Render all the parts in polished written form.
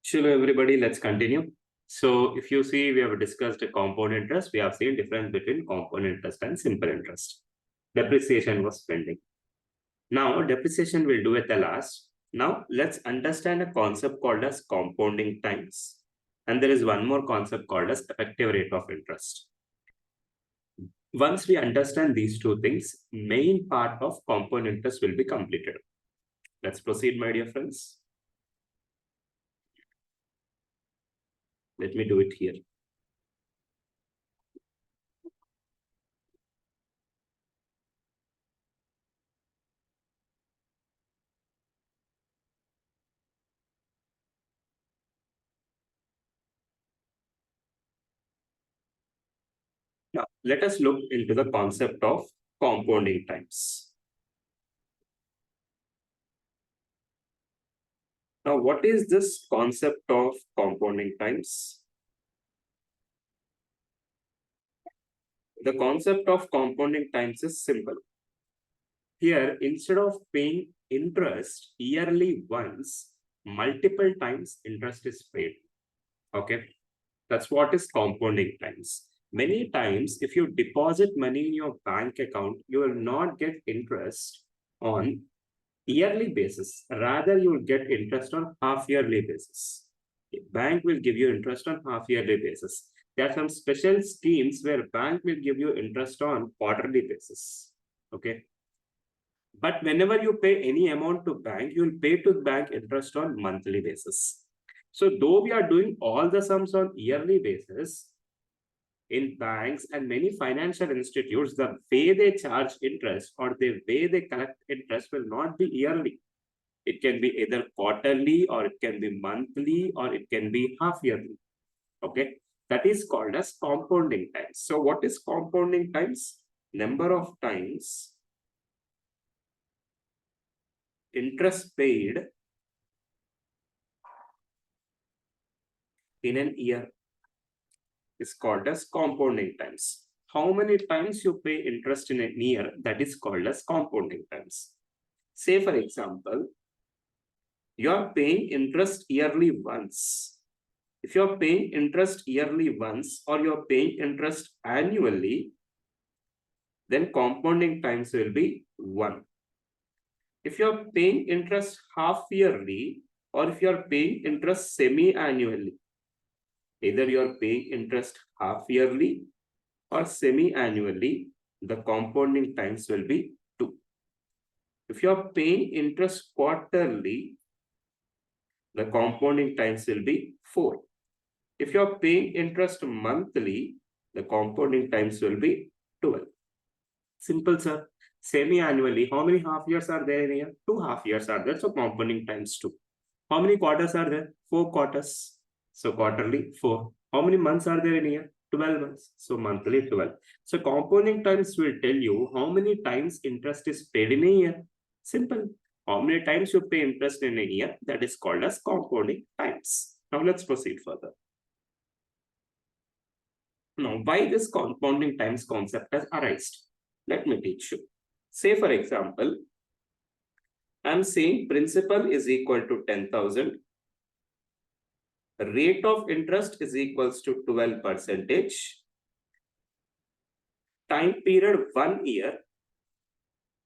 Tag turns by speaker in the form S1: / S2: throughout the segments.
S1: Hello everybody, let's continue. So if you see, we have discussed a compound interest. We have seen difference between compound interest and simple interest. Depreciation was pending. Now depreciation we'll do at the last. Now let's understand a concept called as compounding times. And there is one more concept called as effective rate of interest. Once we understand these two things, main part of compound interest will be completed. Let's proceed, my dear friends. Let me do it here. Now, let us look into the concept of compounding times. Now, what is this concept of compounding times? The concept of compounding times is simple. Here, instead of paying interest yearly once, multiple times interest is paid. Okay, that's what is compounding times. Many times, if you deposit money in your bank account, you will not get interest on yearly basis. Rather, you will get interest on half-yearly basis. A bank will give you interest on half-yearly basis. There are some special schemes where bank will give you interest on quarterly basis. Okay. But whenever you pay any amount to bank, you will pay to bank interest on monthly basis. So though we are doing all the sums on yearly basis, in banks and many financial institutes, the way they charge interest or the way they collect interest will not be yearly. It can be either quarterly or it can be monthly or it can be half yearly. Okay, that is called as compounding times. So what is compounding times? Number of times interest paid in an year is called as compounding times. How many times you pay interest in a year, that is called as compounding times. Say for example, you are paying interest yearly once. If you are paying interest yearly once or you are paying interest annually, then compounding times will be 1. If you are paying interest half yearly or if you are paying interest semi-annually, either you are paying interest half yearly or semi-annually, the compounding times will be 2. If you are paying interest quarterly, the compounding times will be 4. If you are paying interest monthly, the compounding times will be 12. Simple, sir. Semi-annually, how many half years are there in a year? 2 half years are there, so compounding times 2. How many quarters are there? 4 quarters. So quarterly, 4. How many months are there in a year? 12 months. So monthly, 12. So compounding times will tell you how many times interest is paid in a year. Simple. How many times you pay interest in a year? That is called as compounding times. Now let's proceed further. Now, why this compounding times concept has arisen? Let me teach you. Say for example, I'm saying principal is equal to 10,000. Rate of interest is equals to 12%. Time period 1 year,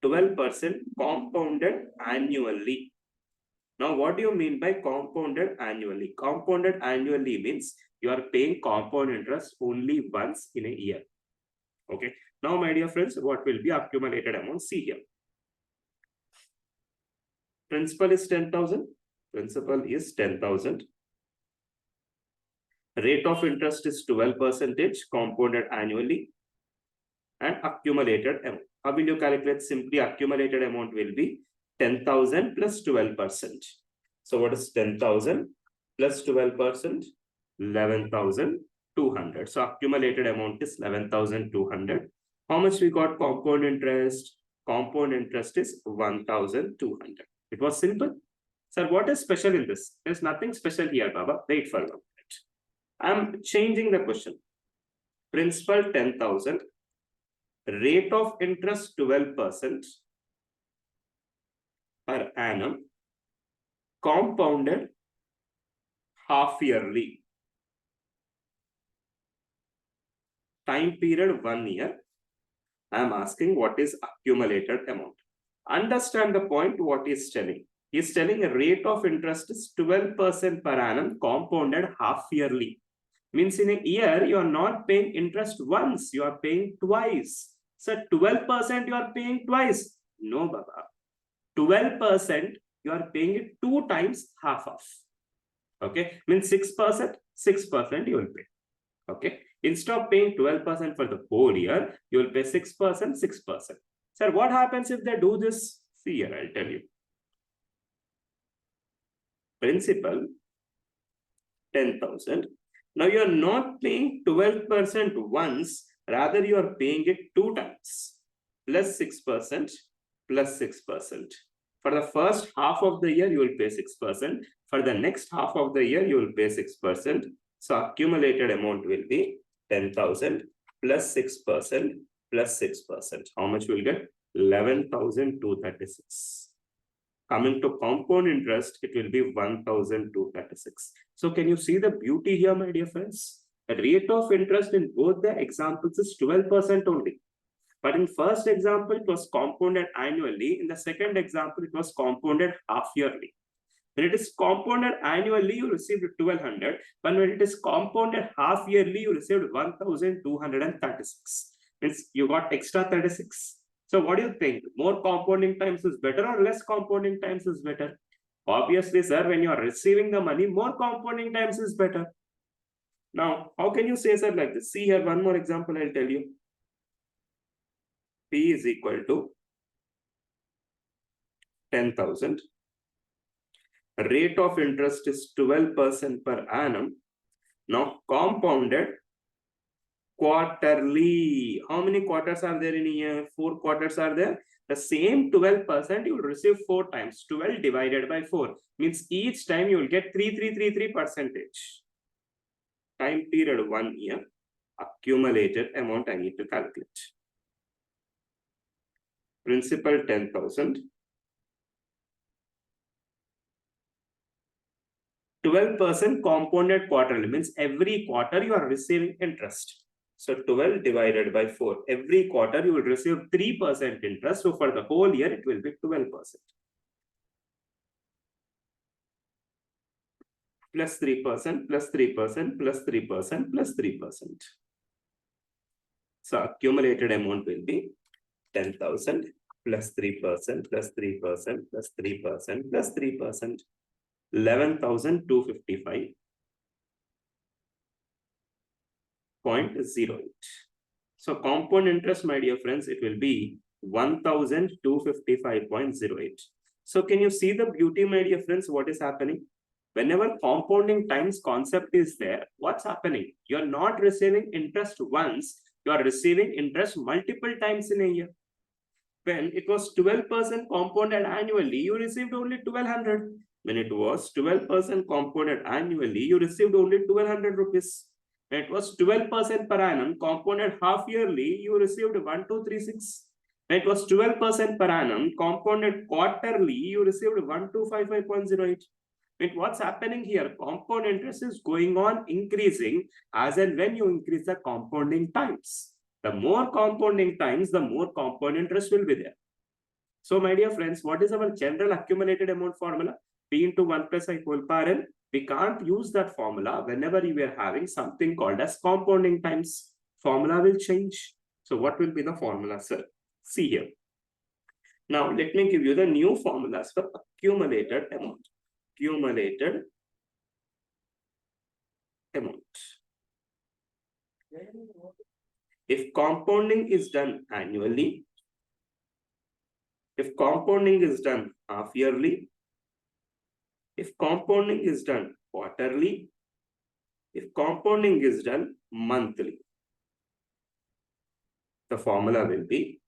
S1: 12% compounded annually. Now, what do you mean by compounded annually? Compounded annually means you are paying compound interest only once in a year. Okay. Now, my dear friends, what will be accumulated amount? See here. Principal is 10,000. Principal is 10,000. Rate of interest is 12% compounded annually and accumulated amount. How will you calculate? Simply accumulated amount will be 10,000 plus 12%. So what is 10,000 plus 12%? 11,200. So accumulated amount is 11,200. How much we got compound interest? Compound interest is 1,200. It was simple. Sir, what is special in this? There's nothing special here, Baba. Wait for a moment. I'm changing the question. Principal 10,000. Rate of interest 12% per annum, compounded half yearly. Time period 1 year. I am asking what is accumulated amount. Understand the point what he is telling. He is telling a rate of interest is 12% per annum compounded half yearly. Means in a year, you are not paying interest once, you are paying twice. So 12% you are paying twice. No, Baba. 12% you are paying it 2 times half of. Okay, means 6%, 6% you will pay. Okay, instead of paying 12% for the whole year, you will pay 6%, 6%. Sir, what happens if they do this? See here, I'll tell you. Principal 10,000. Now you are not paying 12% once, rather you are paying it 2 times. Plus 6%, plus 6%. For the first half of the year, you will pay 6%. For the next half of the year, you will pay 6%. So accumulated amount will be 10,000 plus 6% plus 6%. How much will get? 11,236. Coming to compound interest, it will be 1,236. So can you see the beauty here, my dear friends? The rate of interest in both the examples is 12% only. But in first example, it was compounded annually. In the second example, it was compounded half yearly. When it is compounded annually, you received 1,200. But when it is compounded half yearly, you received 1,236. Means you got extra 36. So what do you think? More compounding times is better or less compounding times is better? Obviously, sir, when you are receiving the money, more compounding times is better. Now, how can you say, sir, like this? See here, one more example I'll tell you. P is equal to 10,000. Rate of interest is 12% per annum. Now, compounded quarterly. How many quarters are there in a year? 4 quarters are there. The same 12% you will receive 4 times. 12 divided by 4 means each time you will get 3333%. Time period 1 year. Accumulated amount I need to calculate. Principal 10,000. 12% compounded quarterly means every quarter you are receiving interest. So 12 divided by 4. Every quarter you will receive 3% interest. So for the whole year, it will be 12%. Plus 3%, plus 3%, plus 3%, plus 3%. So accumulated amount will be 10,000 plus 3%, plus 3%, plus 3%, plus 3%. 11,255.08. So compound interest, my dear friends, it will be 1,255.08. So can you see the beauty, my dear friends, what is happening? Whenever compounding times concept is there, what's happening? You're not receiving interest once, you are receiving interest multiple times in a year. When it was 12% compounded annually, you received only 1,200. When it was 12% compounded annually, you received only 1,200 rupees. When it was 12% per annum compounded half yearly, you received 1,236. When it was 12% per annum compounded quarterly, you received 1,255.08. What's happening here? Compound interest is going on increasing as and when you increase the compounding times. The more compounding times, the more compound interest will be there. So, my dear friends, what is our general accumulated amount formula? P into 1 plus I whole power n. We can't use that formula whenever we are having something called as compounding times. Formula will change. So, what will be the formula, sir? See here. Now, let me give you the new formulas for accumulated amount. Accumulated amount. If compounding is done annually, if compounding is done half yearly, if compounding is done quarterly, if compounding is done monthly, the formula will be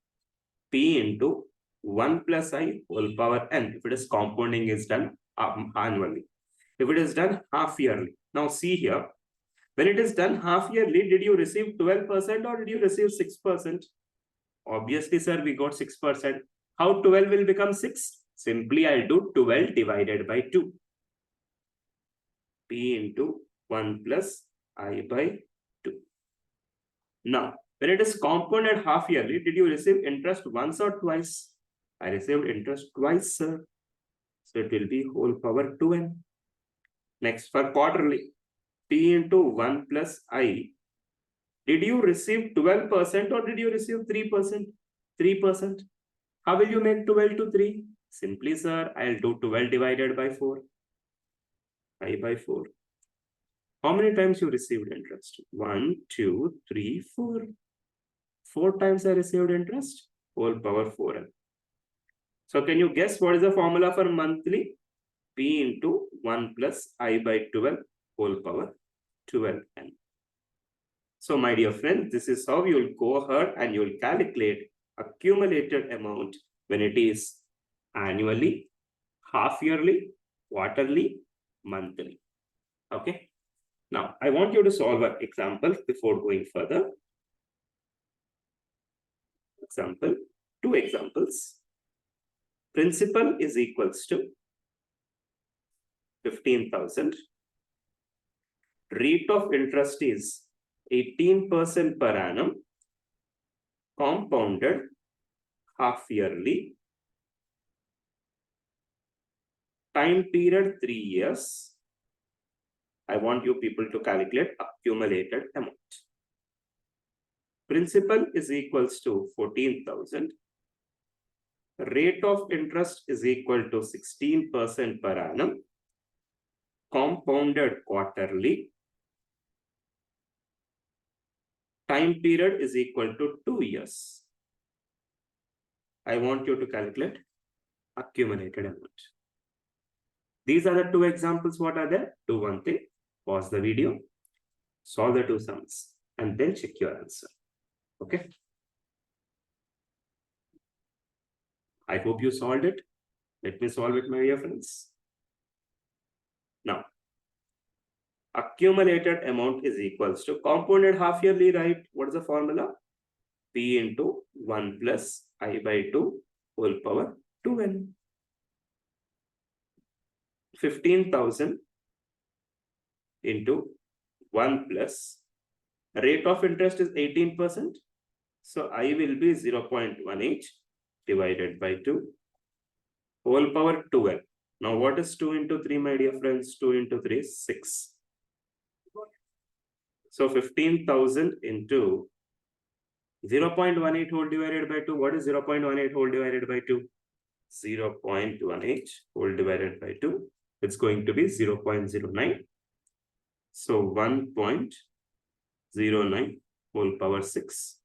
S1: P into 1 plus I whole power n. If it is compounding is done annually. If it is done half yearly. Now see here. When it is done half yearly, did you receive 12% or did you receive 6%? Obviously, sir, we got 6%. How 12 will become 6? Simply I'll do 12 divided by 2. P into 1 plus I by 2. Now, when it is compounded half yearly, did you receive interest once or twice? I received interest twice, sir. So it will be whole power 2n. Next, for quarterly, P into 1 plus I. Did you receive 12% or did you receive 3%? 3%. How will you make 12 to 3? Simply, sir, I'll do 12 divided by 4. I by 4. How many times you received interest? 1, 2, 3, 4. 4 times I received interest, whole power 4n. So can you guess what is the formula for monthly? P into 1 plus I by 12, whole power 12n. So my dear friends, this is how you will go ahead and you will calculate accumulated amount when it is annually, half yearly, quarterly, monthly. Okay. Now, I want you to solve an example before going further. Example, 2 examples. Principal is equals to 15,000. Rate of interest is 18% per annum, compounded half yearly, time period 3 years. I want you people to calculate accumulated amount. Principal is equals to 14,000. Rate of interest is equal to 16% per annum, compounded quarterly. Time period is equal to 2 years. I want you to calculate accumulated amount. These are the 2 examples. What are there? Do one thing. Pause the video, solve the 2 sums, and then check your answer. Okay. I hope you solved it. Let me solve it, my dear friends. Now, accumulated amount is equals to compounded half yearly, right? What is the formula? P into 1 plus I by 2 whole power 2n. 15,000 into 1 plus rate of interest is 18%. So I will be 0.18 divided by 2 whole power 2n. Now what is 2 into 3, my dear friends? 2 into 3 is 6. So 15,000 into 0.18 whole divided by 2. What is 0.18 whole divided by 2? 0.18 whole divided by 2. It's going to be 0.09. So 1.09 whole power 6.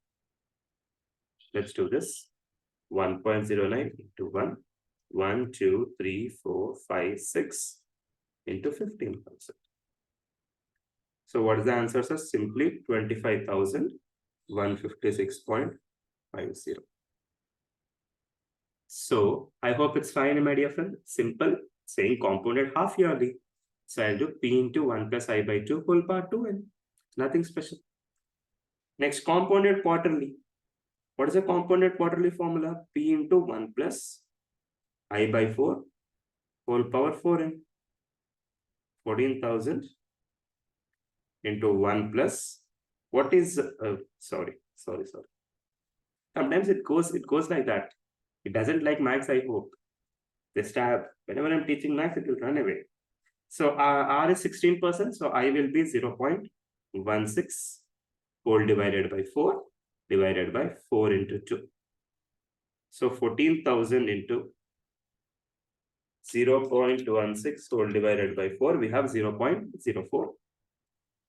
S1: Let's do this. 1.09 into 1. 1, 2, 3, 4, 5, 6 into 15,000. So what is the answer, sir? Simply 25,156.50. So I hope it's fine, my dear friend. Simple, saying compounded half yearly. So I'll do P into 1 plus I by 2 whole power 2n. Nothing special. Next, compounded quarterly. What is the compounded quarterly formula? P into 1 plus I by 4 whole power 4n. 14,000 into 1 plus, what is, sorry. Sometimes it goes like that. It doesn't like max, I hope. This tab, whenever I'm teaching max, it will run away. So R is 16%, so I will be 0.16 whole divided by 4 divided by 4 into 2. So 14,000 into 0.16 whole divided by 4, we have 0.04.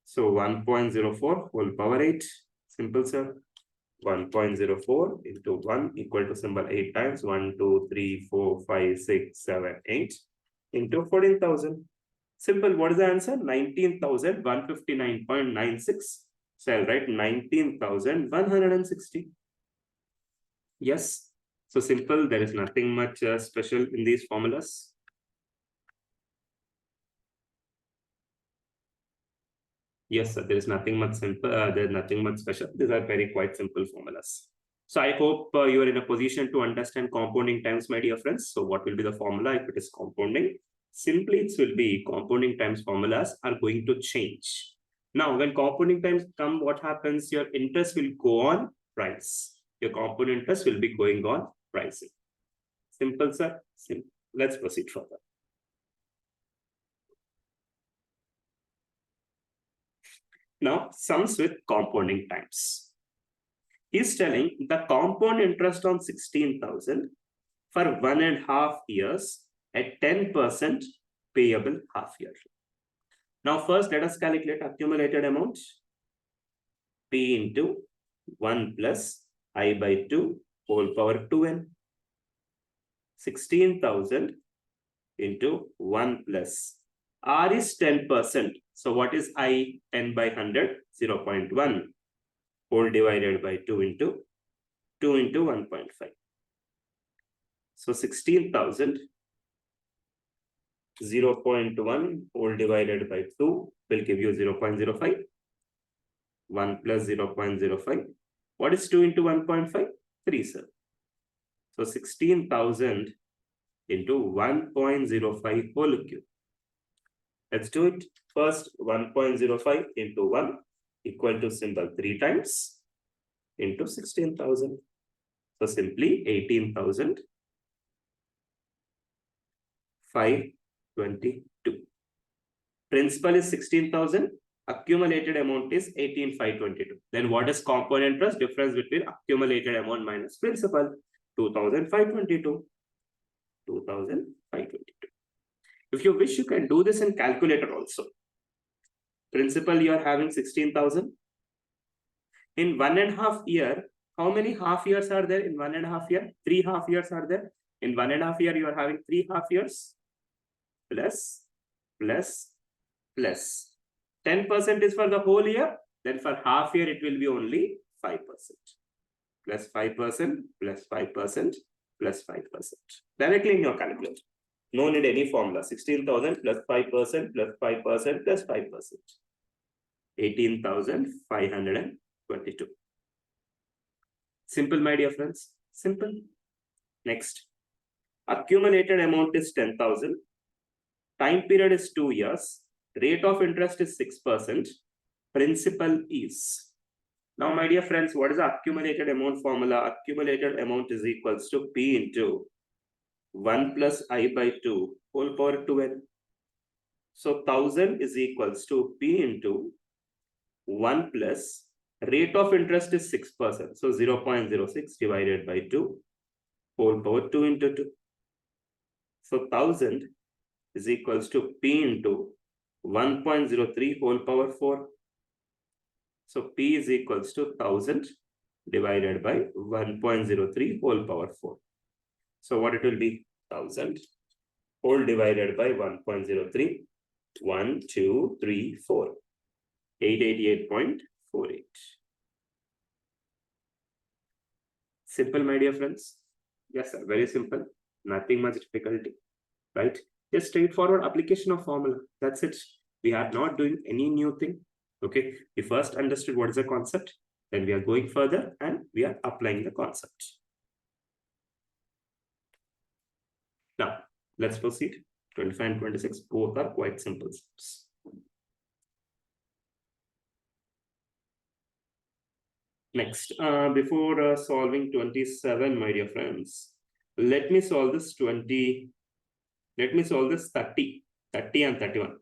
S1: So 1.04 whole power 8. Simple, sir. 1.04 into 1 equal to symbol 8 times. 1, 2, 3, 4, 5, 6, 7, 8 into 14,000. Simple. What is the answer? 19,159.96. So I'll write 19,160. Yes. So simple. There is nothing much special in these formulas. Yes, sir, there is nothing much simple. There's nothing much special. These are very quite simple formulas. So I hope you are in a position to understand compounding times, my dear friends. So what will be the formula if it is compounding? Simply it will be compounding times formulas are going to change. Now, when compounding times come, what happens? Your interest will go on rise. Your compound interest will be going on rising. Simple, sir? Simple. Let's proceed further. Now, sums with compounding times. He's telling the compound interest on 16,000 for 1.5 years at 10% payable half yearly. Now, first let us calculate accumulated amount. P into 1 plus I by 2 whole power 2n. 16,000 into 1 plus R is 10%. So what is I? 10 by 100, 0.1 whole divided by 2 into 1.5. So 16,000, 0.1 whole divided by 2 will give you 0.05. 1 plus 0.05. What is 2 into 1.5? 3, sir. So 16,000 into 1.05 whole cube. Let's do it. First, 1.05 into 1 equal to symbol 3 times into 16,000. So simply 18,522. Principal is 16,000. Accumulated amount is 18,522. Then what is compound interest? Difference between accumulated amount minus principal. 2,522. 2,522. If you wish, you can do this in calculator also. Principal, you are having 16,000. In 1.5 year, how many half years are there in 1.5 year? 3 half years are there. In 1.5 year, you are having 3 half years. Plus, plus, plus. 10% is for the whole year. Then for half year, it will be only 5%. Plus 5%, plus 5%, plus 5%. Directly in your calculator. No need any formula. 16,000 plus 5% plus 5% plus 5%. 18,522. Simple, my dear friends. Simple. Next. Accumulated amount is 10,000. Time period is 2 years. Rate of interest is 6%. Principal is. Now, my dear friends, what is the accumulated amount formula? Accumulated amount is equals to P into 1 plus I by 2 whole power 2n. So 1000 is equals to P into 1 plus rate of interest is 6%. So 0.06 divided by 2 whole power 2 into 2. So 1000 is equals to P into 1.03 whole power 4. So P is equals to 1000 divided by 1.03 whole power 4. So what it will be? 1000 whole divided by 1.03. 1, 2, 3, 4. 888.48. Simple, my dear friends. Yes, sir. Very simple. Nothing much difficulty. Right? Just straightforward application of formula. That's it. We are not doing any new thing. Okay. We first understood what is the concept. Then we are going further and we are applying the concept. Now, let's proceed. 25 and 26, both are quite simple steps. Next, before solving 27, my dear friends, let me solve this 20. Let me solve this 30 and 31.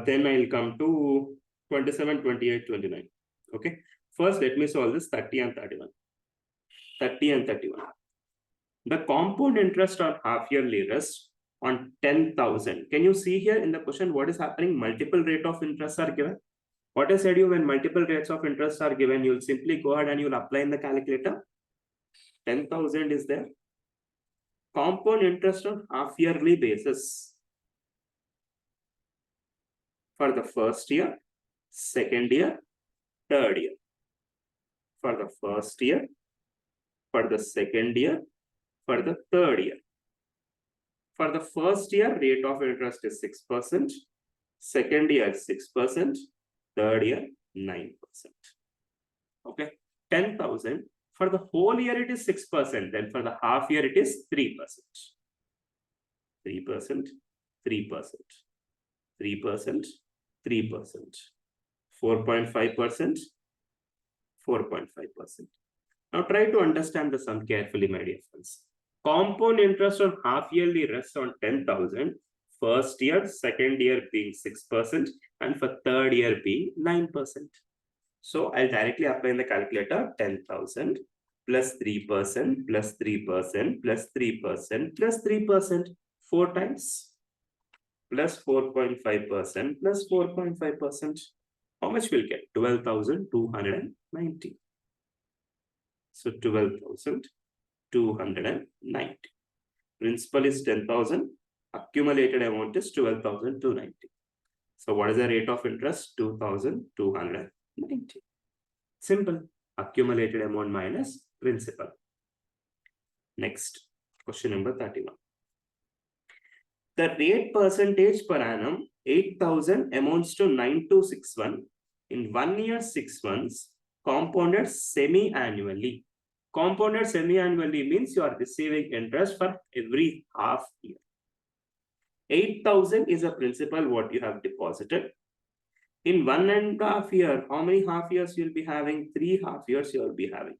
S1: Then I'll come to 27, 28, 29. Okay. First, let me solve this 30 and 31. 30 and 31. The compound interest on half yearly rest on 10,000. Can you see here in the question what is happening? Multiple rate of interest are given. What I said you, when multiple rates of interest are given, you'll simply go ahead and you'll apply in the calculator. 10,000 is there. Compound interest on half yearly basis for the first year, second year, third year. For the first year, for the second year, for the third year. For the first year, rate of interest is 6%. Second year, 6%. Third year, 9%. Okay. 10,000. For the whole year, it is 6%. Then for the half year, it is 3%. 3%. 3%, 3%, 3%, 4.5%, 4.5%. Now try to understand the sum carefully, my dear friends. Compound interest on half-yearly rests on 10,000. First year, second year being 6%, and for third year being 9%. So I'll directly apply in the calculator 10,000 plus 3% plus 3% plus 3% plus 3%, 4 times, plus 4.5% plus 4.5%. How much we'll get? 12,290. So 12,290. Principal is 10,000. Accumulated amount is 12,290. So what is the rate of interest? 2,290. Simple. Accumulated amount minus principal. Next, question number 31. The rate percentage per annum 8,000 amounts to 9261 in 1 year 6 months, compounded semi-annually. Compounded semi-annually means you are receiving interest for every half year. 8,000 is a principal what you have deposited. In 1.5 year, how many half years you will be having? 3 half years you will be having.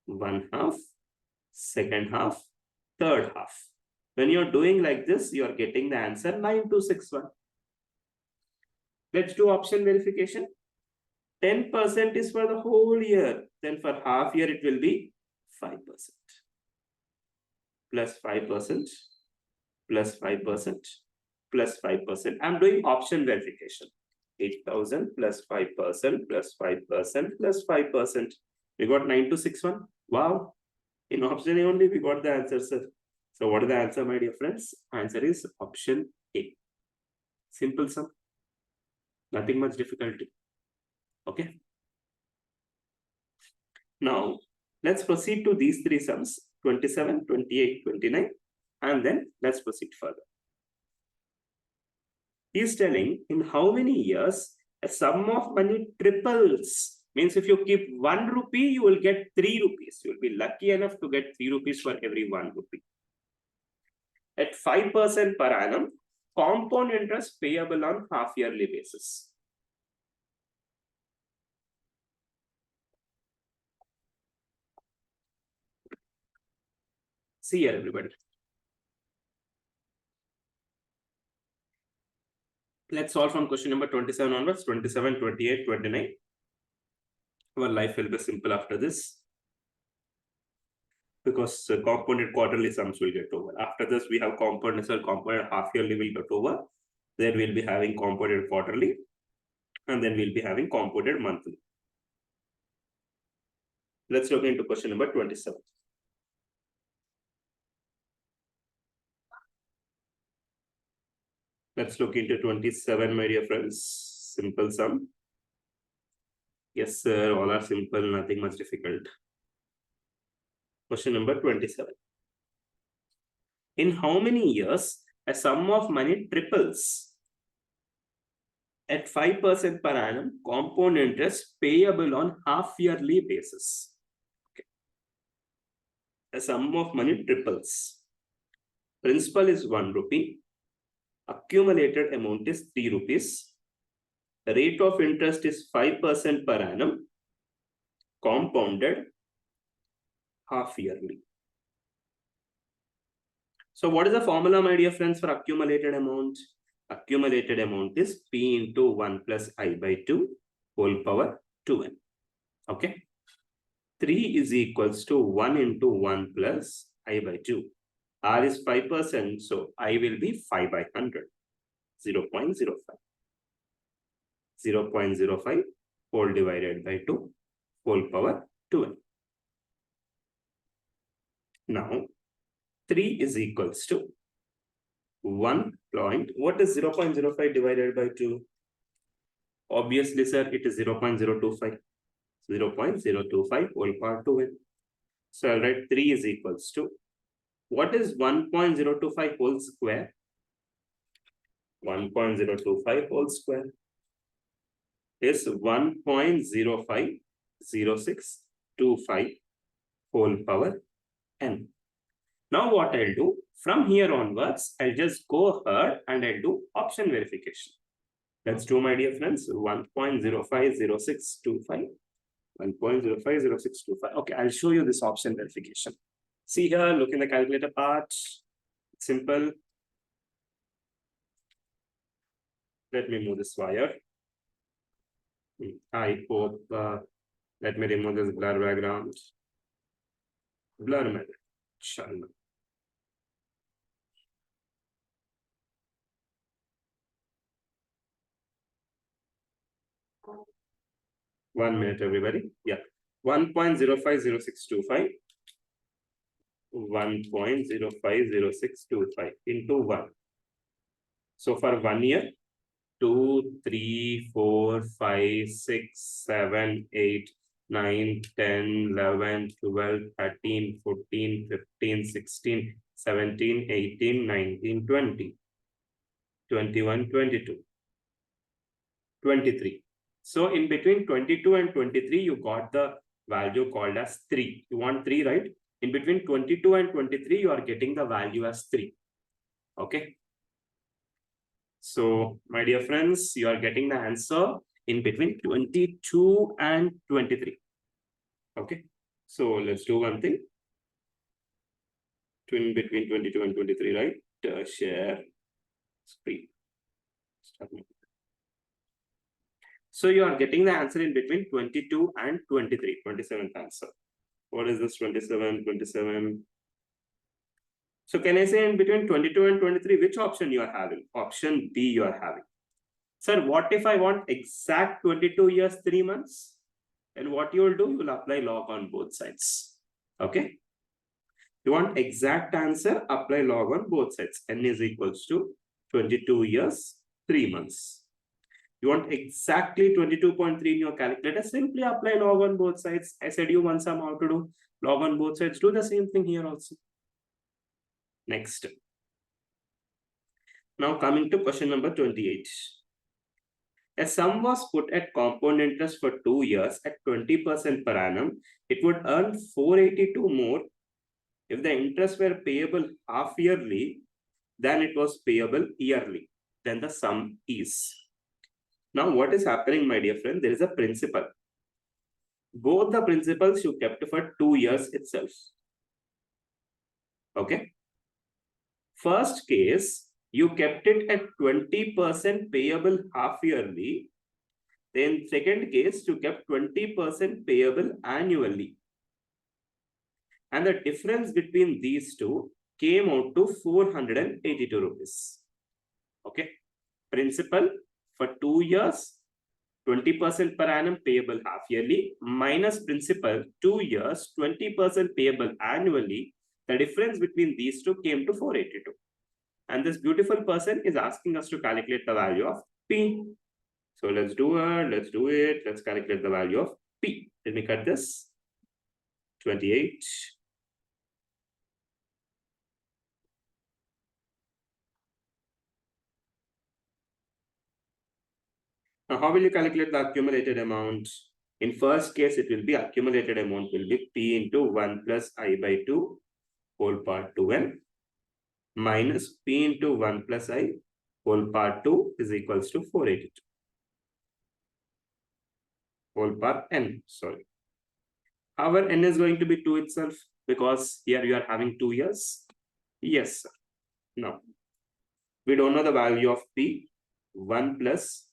S1: 1 half, second half, third half. When you're doing like this, you are getting the answer 9261. Let's do option verification. 10% is for the whole year. Then for half year, it will be 5%. Plus 5%, plus 5%, plus 5%. I'm doing option verification. 8,000 plus 5% plus 5% plus 5%. We got 9261. Wow. In option A only, we got the answer, sir. So what is the answer, my dear friends? Answer is option A. Simple sum. Nothing much difficulty. Okay. Now, let's proceed to these 3 sums, 27, 28, 29, and then let's proceed further. He is telling in how many years a sum of money triples. Means if you keep 1 rupee, you will get 3 rupees. You will be lucky enough to get 3 rupees for every 1 rupee. At 5% per annum, compound interest payable on half-yearly basis. See here, everybody. Let's solve from question number 27 onwards, 27, 28, 29. Our life will be simple after this, because compounded quarterly sums will get over. After this, we have compounded half-yearly will get over. Then we'll be having compounded quarterly, and then we'll be having compounded monthly. Let's look into question number 27. Let's look into 27, my dear friends. Simple sum. Yes, sir, all are simple, nothing much difficult. Question number 27. In how many years a sum of money triples? At 5% per annum, compound interest payable on half-yearly basis. Okay. A sum of money triples. Principal is 1 rupee. Accumulated amount is 3 rupees. The rate of interest is 5% per annum. Compounded half-yearly. So what is the formula, my dear friends, for accumulated amount? Accumulated amount is P into 1 plus I by 2 whole power 2n. Okay. 3 is equals to 1 into 1 plus I by 2. R is 5%, so I will be 5 by 100. 0.05. 0.05 whole divided by 2 whole power 2n. Now, 3 is equals to 1 point. What is 0.05 divided by 2? Obviously, sir, it is 0.025. 0.025 whole power 2n. So I'll write 3 is equals to, what is 1.025 whole square? 1.025 whole square is 1.050625 whole power n. Now what I'll do, From here onwards, I'll just go ahead and I'll do option verification. Let's do, my dear friends, 1.050625. 1.050625. Okay, I'll show you this option verification. See here, look in the calculator part. Simple. Let me move this wire. I hope, let me remove this blur background. Blur method. Shalom. One minute, everybody. Yeah. 1.050625. 1.050625 into 1. So for 1 year, 2, 3, 4, 5, 6, 7, 8, 9, 10, 11, 12, 13, 14, 15, 16, 17, 18, 19, 20, 21, 22, 23. So in between 22 and 23, you got the value called as 3. You want 3, right? In between 22 and 23, you are getting the value as 3. Okay. So, my dear friends, you are getting the answer in between 22 and 23. Okay. So, let's do one thing. In between 22 and 23, right? Share screen. So, you are getting the answer in between 22 and 23. 27th answer. What is this 27, 27? So can I say in between 22 and 23, which option you are having? Option B you are having. Sir, what if I want exact 22 years, 3 months? And what you will do, you will apply log on both sides. Okay. You want exact answer, apply log on both sides. N is equals to 22 years, 3 months. You want exactly 22.3 in your calculator, simply apply log on both sides. I said you want some how to do log on both sides. Do the same thing here also. Next. Now coming to question number 28. A sum was put at compound interest for 2 years at 20% per annum. It would earn 482 more if the interest were payable half yearly than it was payable yearly. Then the sum is. Now what is happening, my dear friend? There is a principal. Both the principals you kept for 2 years itself. Okay. First case, you kept it at 20% payable half yearly. Then second case, you kept 20% payable annually. And the difference between these two came out to 482 rupees. Okay. Principal for 2 years, 20% per annum payable half yearly, minus principal 2 years, 20% payable annually. The difference between these two came to 482. And this beautiful person is asking us to calculate the value of P. So let's do it. Let's calculate the value of P. Let me cut this. 28. Now, how will you calculate the accumulated amount? In first case, it will be accumulated amount will be P into 1 plus I by 2 whole part 2n minus P into 1 plus I whole part 2 is equals to 482. Whole part n, sorry. Our n is going to be 2 itself because here you are having 2 years. Yes, sir. No. We don't know the value of P. 1 plus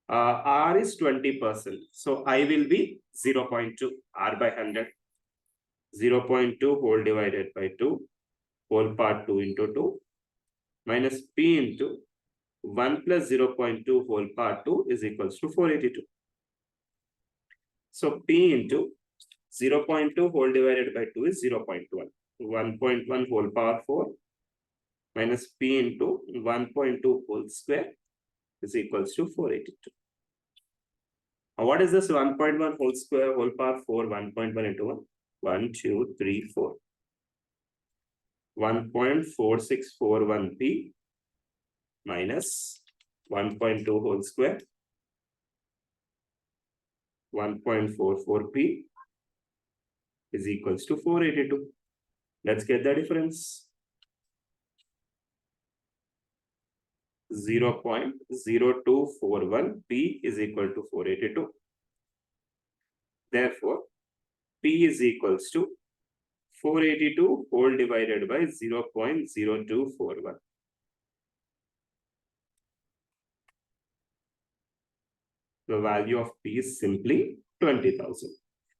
S1: R is 20%. So I will be 0.2. R by 100. 0.2 whole divided by 2. Whole part 2 into 2. Minus P into 1 plus 0.2 whole part 2 is equals to 482. So P into 0.2 whole divided by 2 is 0.1. 1.1 whole power 4 minus P into 1.2 whole square is equals to 482. Now what is this 1.1 whole square whole power 4? 1.1 into 1. 1, 2, 3, 4. 1.4641P minus 1.2 whole square 1.44P is equals to 482. Let's get the difference. 0.0241. P is equal to 482. Therefore, P is equals to 482 whole divided by 0.0241. The value of P is simply 20,000.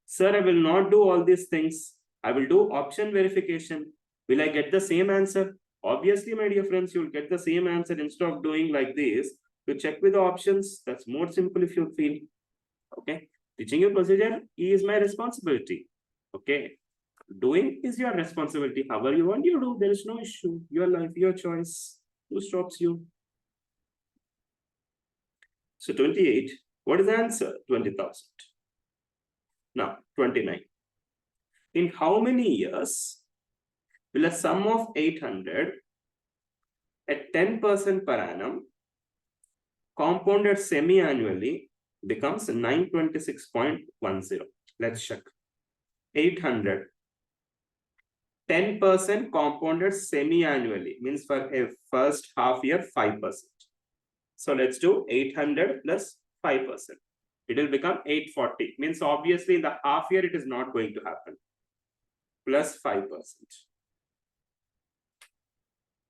S1: Sir, I will not do all these things. I will do option verification. Will I get the same answer? Obviously, my dear friends, you will get the same answer instead of doing like this. To check with the options, that's more simple if you feel. Okay. Teaching you procedure is my responsibility. Okay. Doing is your responsibility. However you want, you do. There is no issue. Your life, your choice. Who stops you? So 28. What is the answer? 20,000. Now, 29. In how many years will a sum of 800 at 10% per annum compounded semi-annually becomes 926.10? Let's check. 800. 10% compounded semi-annually means for a first half year 5%. So let's do 800 plus 5%. It will become 840. Means obviously in the half year it is not going to happen. Plus 5%.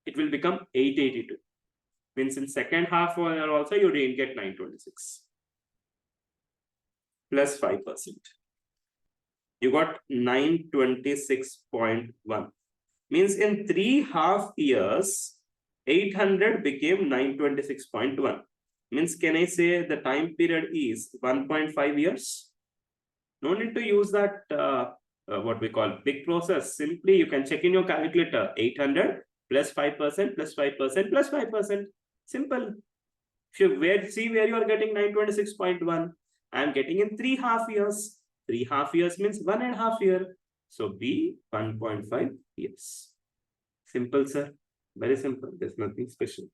S1: It will become 882. Means in second half year also you didn't get 926. Plus 5%. You got 926.1. Means in 3 half years, 800 became 926.1. Means can I say the time period is 1.5 years? No need to use that what we call big process. Simply you can check in your calculator. 800 plus 5% plus 5% plus 5%. Simple. If you see where you are getting 926.1. I am getting in 3 half years. 3 half years means 1.5 year. So B 1.5 years. Simple, sir. Very simple. There's nothing special.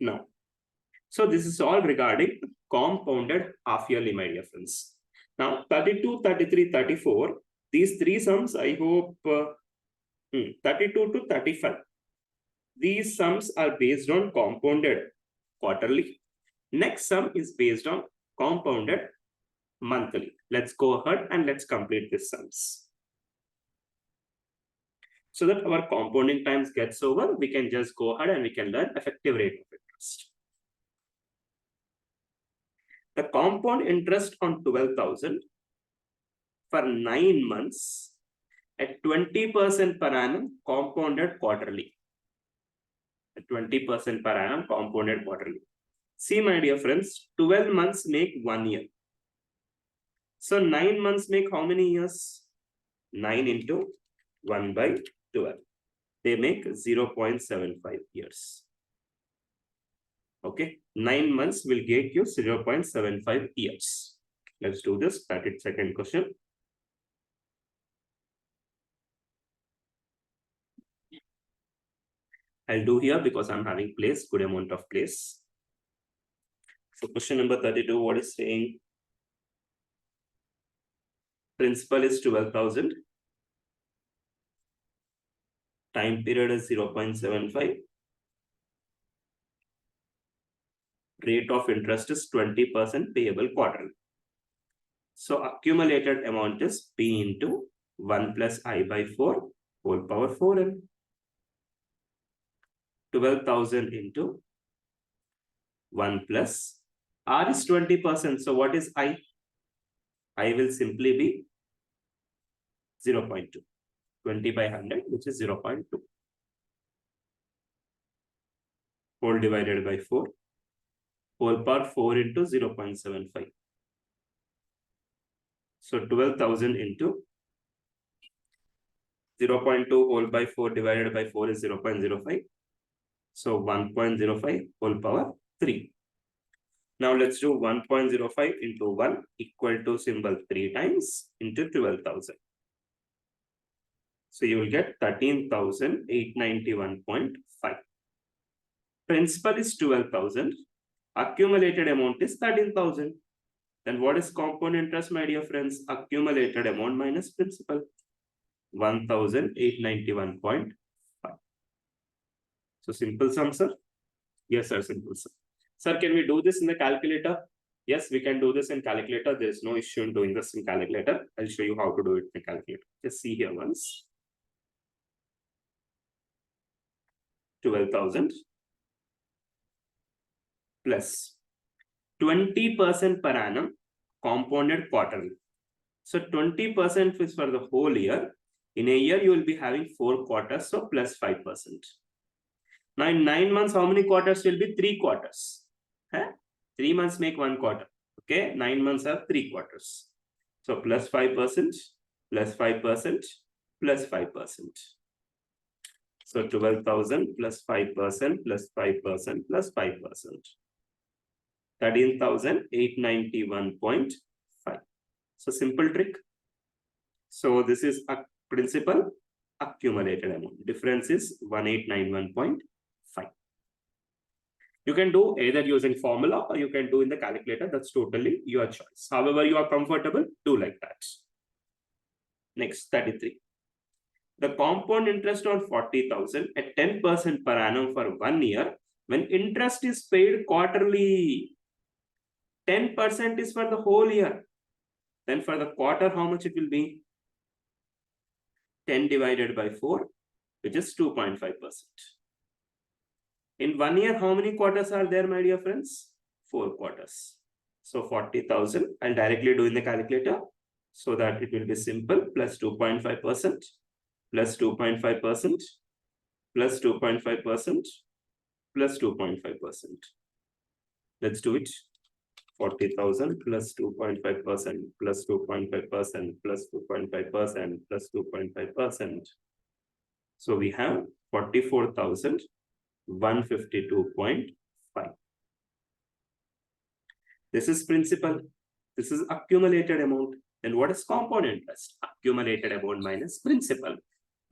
S1: Now, so this is all regarding compounded half yearly, my dear friends. Now, 32, 33, 34. These three sums, I hope 32 to 35. These sums are based on compounded quarterly. Next sum is based on compounded monthly. Let's go ahead and let's complete these sums. So that our compounding times gets over, we can just go ahead and we can learn effective rate of interest. The compound interest on 12,000 for 9 months at 20% per annum compounded quarterly. At 20% per annum compounded quarterly. See, my dear friends, 12 months make 1 year. So 9 months make how many years? 9 into 1 by 12. They make 0.75 years. Okay, 9 months will get you 0.75 years. Let's do this. 32nd question. I'll do here because I'm having place, good amount of place. So question number 32, what is saying? Principal is 12,000. Time period is 0.75. Rate of interest is 20% payable quarterly. So accumulated amount is P into 1 plus I by 4 whole power 4n. 12,000 into 1 plus R is 20%. So what is I? I will simply be 0.2. 20 by 100, which is 0.2. Whole divided by 4. Whole power 4 into 0.75. So 12,000 into 0.2 whole by 4 divided by 4 is 0.05. So 1.05 whole power 3. Now let's do 1.05 into 1 equal to symbol 3 times into 12,000. So you will get 13,891.5. Principal is 12,000. Accumulated amount is 13,000. Then what is compound interest, my dear friends? Accumulated amount minus principal. 1,891.5. So simple sum, sir? Yes, sir, simple sum. Sir, can we do this in the calculator? Yes, we can do this in calculator. There is no issue in doing this in calculator. I'll show you how to do it in calculator. Just see here once. 12,000 plus 20% per annum compounded quarterly. So 20% is for the whole year. In a year, you will be having 4 quarters, so plus 5%. Now in 9 months, how many quarters will be? 3 quarters. 3 months make 1 quarter. Okay, 9 months have 3 quarters. So plus 5%, plus 5%, plus 5%. So 12,000 plus 5% plus 5% plus 5%. 13,891.5. So simple trick. So this is a principal accumulated amount. Difference is 1891.5. You can do either using formula or you can do in the calculator. That's totally your choice. However you are comfortable, do like that. Next, 33. The compound interest on 40,000 at 10% per annum for 1 year when interest is paid quarterly. 10% is for the whole year. Then for the quarter, how much it will be? 10 divided by 4, which is 2.5%. In 1 year, how many quarters are there, my dear friends? 4 quarters. So 40,000, I'll directly do in the calculator so that it will be simple. Plus 2.5%, plus 2.5%, plus 2.5%, plus 2.5%. Let's do it. 40,000 plus 2.5% plus 2.5% plus 2.5% plus 2.5%. So we have 44,152.5. This is principal. This is accumulated amount. Then what is compound interest? Accumulated amount minus principal.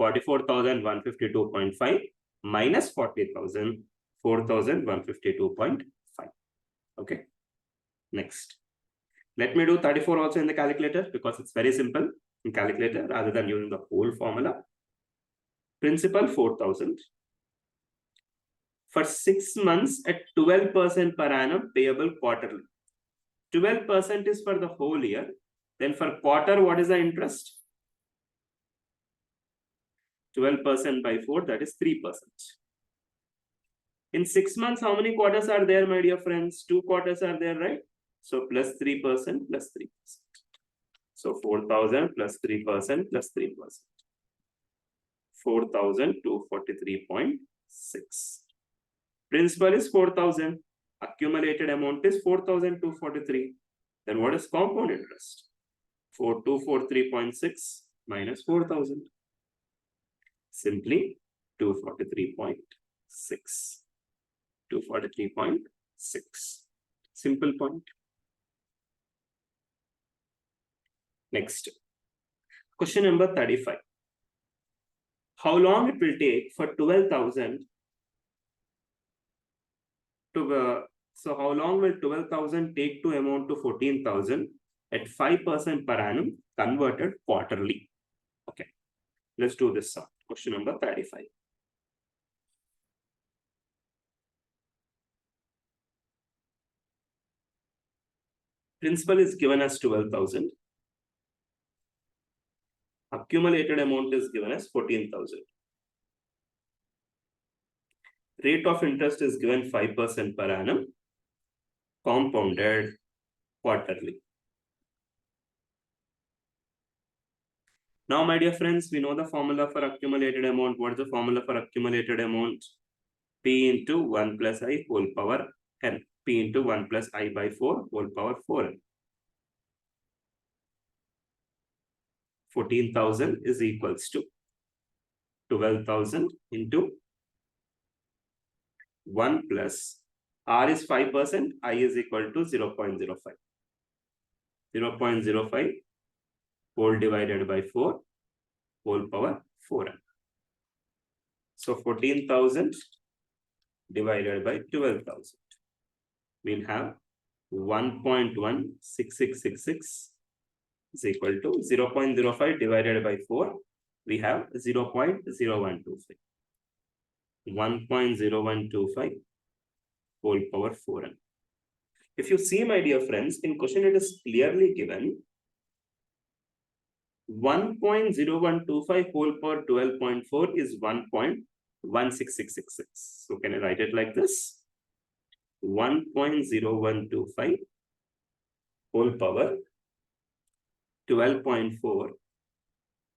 S1: 44,152.5 minus 40,000, 4,152.5. Okay. Next, let me do 34 also in the calculator because it's very simple in calculator rather than using the whole formula. Principal 4,000 for 6 months at 12% per annum payable quarterly. 12% is for the whole year. Then for quarter, what is the interest? 12% by 4, that is 3%. In 6 months, how many quarters are there, my dear friends? 2 quarters are there, right? So plus 3% plus 3%. So 4,000 plus 3% plus 3%. 4,243.6. Principal is 4,000. Accumulated amount is 4,243. Then what is compound interest? 4,243.6 minus 4,000. Simply 243.6. 243.6. Simple point. Next, question number 35. How long it will take for 12,000 to so how long will 12,000 take to amount to 14,000 at 5% per annum converted quarterly? Okay, let's do this. Question number 35. Principal is given as 12,000. Accumulated amount is given as 14,000. Rate of interest is given 5% per annum, compounded quarterly. Now, my dear friends, we know the formula for accumulated amount. What is the formula for accumulated amount? P into 1 plus I whole power n. P into 1 plus I by 4 whole power 4n. 14,000 is equals to 12,000 into 1 plus R is 5%, I is equal to 0.05. 0.05 whole divided by 4 whole power 4n. So 14,000 divided by 12,000. We'll have 1.16666 is equal to 0.05 divided by 4. We have 0.0125. 1.0125 whole power 4n. If you see, my dear friends, in question it is clearly given 1.0125 whole power 12.4 is 1.16666. So can I write it like this? 1.0125 whole power 12.4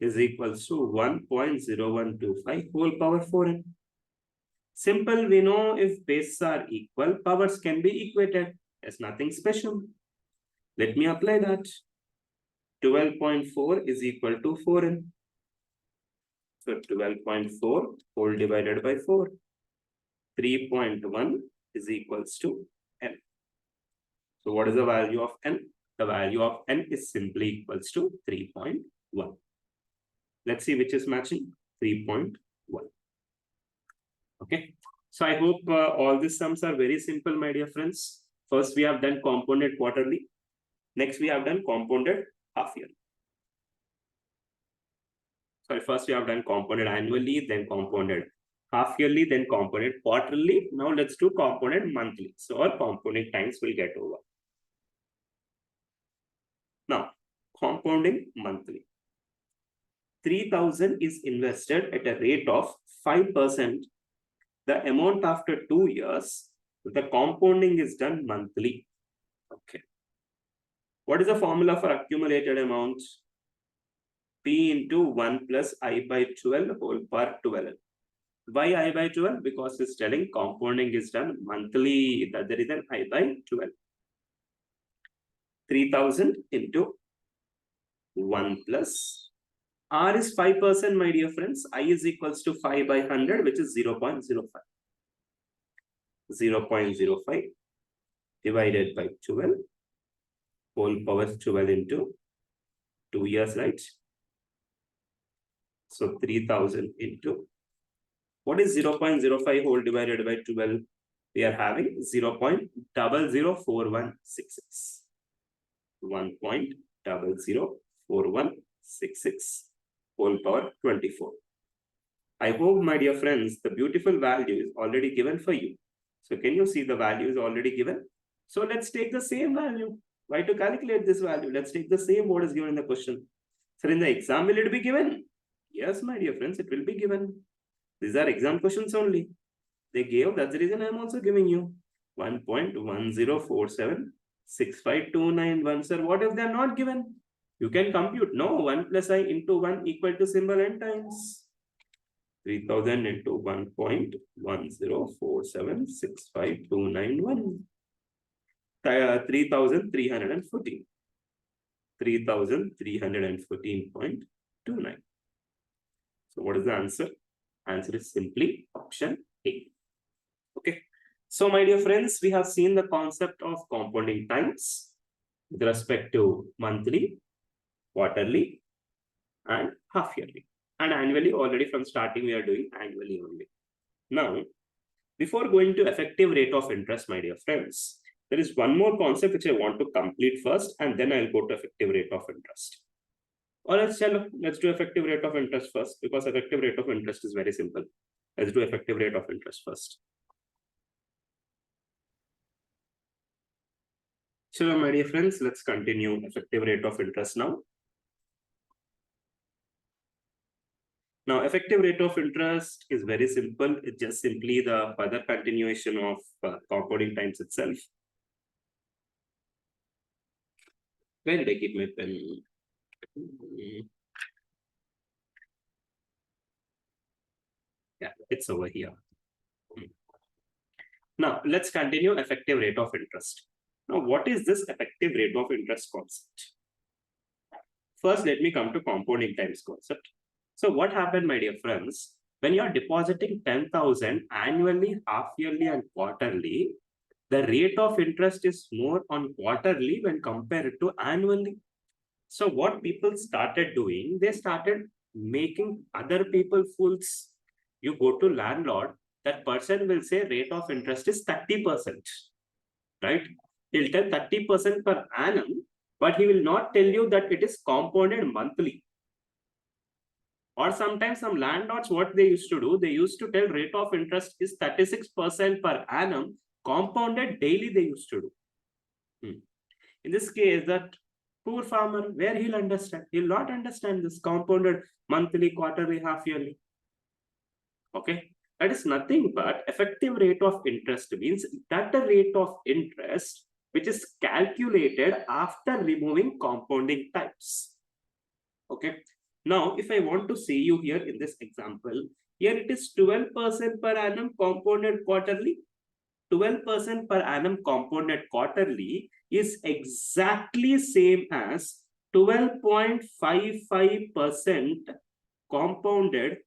S1: is equals to 1.0125 whole power 4n. Simple, we know if bases are equal, powers can be equated. There's nothing special. Let me apply that. 12.4 is equal to 4n. So 12.4 whole divided by 4. 3.1 is equals to n. So what is the value of n? The value of n is simply equals to 3.1. Let's see which is matching. 3.1. Okay. So I hope all these sums are very simple, my dear friends. First, we have done compounded quarterly. Next, we have done compounded half year. Sorry, first we have done compounded annually, then compounded half yearly, then compounded quarterly. Now let's do compounded monthly. So our compounding times will get over. Now, compounding monthly. 3,000 is invested at a rate of 5%. The amount after 2 years, the compounding is done monthly. Okay. What is the formula for accumulated amount? P into 1 plus I by 12 whole power 12. Why I by 12? Because it's telling compounding is done monthly. That's the reason I by 12. 3,000 into 1 plus R is 5%, my dear friends. I is equals to 5 by 100, which is 0.05. 0.05 divided by 12 whole power 12 into 2 years, right? So 3,000 into, what is 0.05 whole divided by 12? We are having 0.004166. 1.004166 whole power 24. I hope, my dear friends, the beautiful value is already given for you. So can you see the value is already given? So let's take the same value. Why to calculate this value? Let's take the same what is given in the question. So in the exam, will it be given? Yes, my dear friends, it will be given. These are exam questions only. They gave, that's the reason I'm also giving you. 1.10476529. Sir, what if they are not given? You can compute. No, 1 plus I into 1 equal to symbol n times. 3,000 into 1.10476529. 3,314. 3,314.29. So what is the answer? Answer is simply option A. Okay. So my dear friends, we have seen the concept of compounding times with respect to monthly, quarterly, and half yearly. And annually, already from starting, we are doing annually only. Now, before going to effective rate of interest, my dear friends, there is one more concept which I want to complete first, and then I'll go to effective rate of interest. Or let's do effective rate of interest first, because effective rate of interest is very simple. Let's do effective rate of interest first. So, my dear friends, let's continue effective rate of interest now. Now, effective rate of interest is very simple. It's just simply the further continuation of compounding times itself. Where did I keep my pen? Yeah, it's over here. Now, let's continue effective rate of interest. Now, what is this effective rate of interest concept? First, let me come to compounding times concept. So what happened, my dear friends, when you are depositing 10,000 annually, half yearly, and quarterly, the rate of interest is more on quarterly when compared to annually. So what people started doing, they started making other people fools. You go to landlord, that person will say rate of interest is 30%, right? He'll tell 30% per annum, but he will not tell you that it is compounded monthly. Or sometimes some landlords, what they used to do, they used to tell rate of interest is 36% per annum, compounded daily they used to do. In this case, that poor farmer, where he'll understand? He'll not understand this compounded monthly, quarterly, half yearly. Okay, that is nothing but effective rate of interest means that the rate of interest which is calculated after removing compounding types. Okay, now if I want to see you here in this example, here it is 12% per annum compounded quarterly. 12% per annum compounded quarterly is exactly same as 12.55% compounded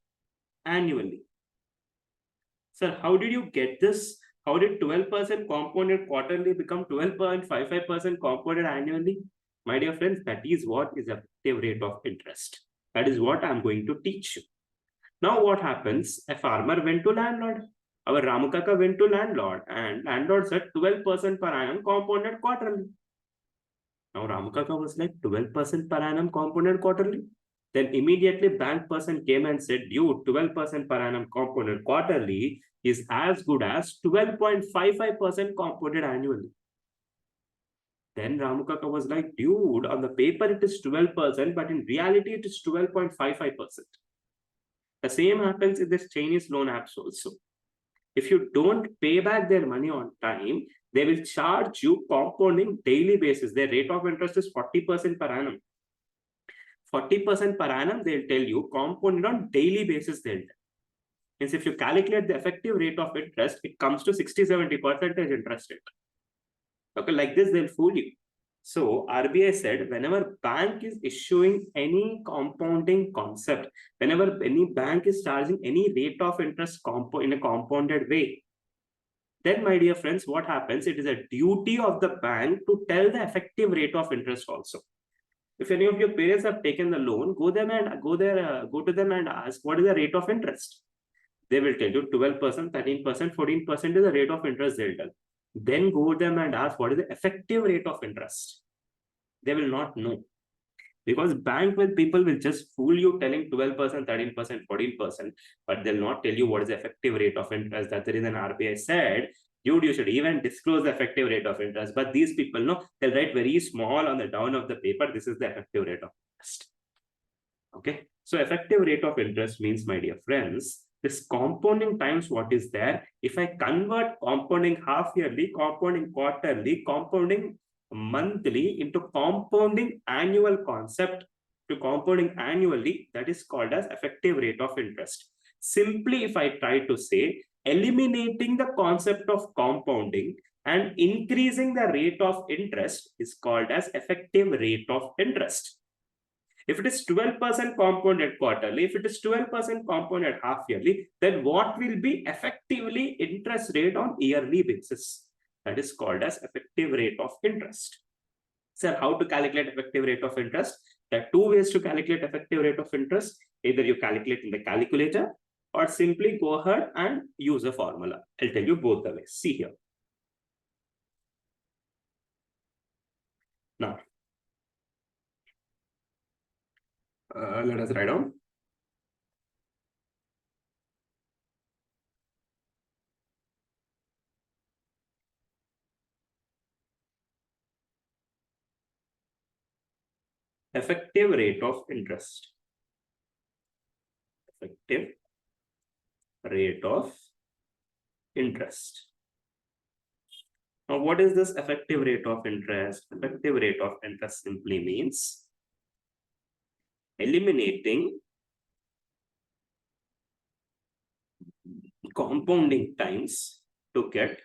S1: annually. Sir, how did you get this? How did 12% compounded quarterly become 12.55% compounded annually? My dear friends, that is what is effective rate of interest. That is what I'm going to teach you. Now what happens? A farmer went to landlord. Our Ramukaka went to landlord and landlord said 12% per annum compounded quarterly. Now Ramukaka was like 12% per annum compounded quarterly. Then immediately bank person came and said, dude, 12% per annum compounded quarterly is as good as 12.55% compounded annually. Then Ramukaka was like, dude, on the paper it is 12%, but in reality it is 12.55%. The same happens in this Chinese loan apps also. If you don't pay back their money on time, they will charge you compounding daily basis. Their rate of interest is 40% per annum. 40% per annum, they'll tell you compounded on daily basis. They'll tell. Means if you calculate the effective rate of interest, it comes to 60-70% interest rate. Okay, like this, they'll fool you. So RBI said, whenever bank is issuing any compounding concept, whenever any bank is charging any rate of interest in a compounded way, then my dear friends, what happens? It is a duty of the bank to tell the effective rate of interest also. If any of your parents have taken the loan, go to them and ask, what is the rate of interest? They will tell you 12%, 13%, 14% is the rate of interest they'll tell. Then go to them and ask, what is the effective rate of interest? They will not know. Because people will just fool you telling 12%, 13%, 14%, but they'll not tell you what is the effective rate of interest. That's the reason RBI said, dude, you should even disclose the effective rate of interest. But these people, no, they'll write very small on the down of the paper, this is the effective rate of interest. Okay, so effective rate of interest means, my dear friends, this compounding times what is there. If I convert compounding half yearly, compounding quarterly, compounding monthly into compounding annual concept to compounding annually, that is called as effective rate of interest. Simply, if I try to say, eliminating the concept of compounding and increasing the rate of interest is called as effective rate of interest. If it is 12% compounded quarterly, if it is 12% compounded half yearly, then what will be effectively interest rate on yearly basis? That is called as effective rate of interest. Sir, how to calculate effective rate of interest? There are two ways to calculate effective rate of interest. Either you calculate in the calculator or simply go ahead and use a formula. I'll tell you both the ways. See here. Now, let us write down. Effective rate of interest. Effective rate of interest. Now, what is this effective rate of interest? Effective rate of interest simply means eliminating compounding times to get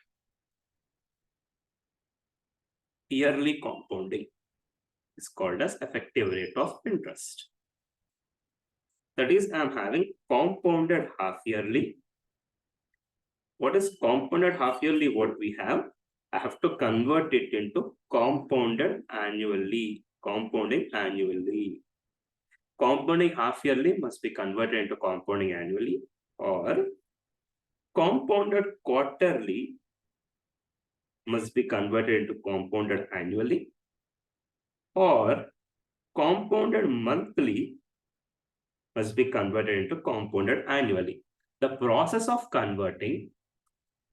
S1: yearly compounding. Is called as effective rate of interest. That is, I am having compounded half yearly. What is compounded half yearly? What we have, I have to convert it into compounded annually. Compounding annually. Compounding half yearly must be converted into compounding annually, or compounded quarterly must be converted into compounded annually, or compounded monthly must be converted into compounded annually. The process of converting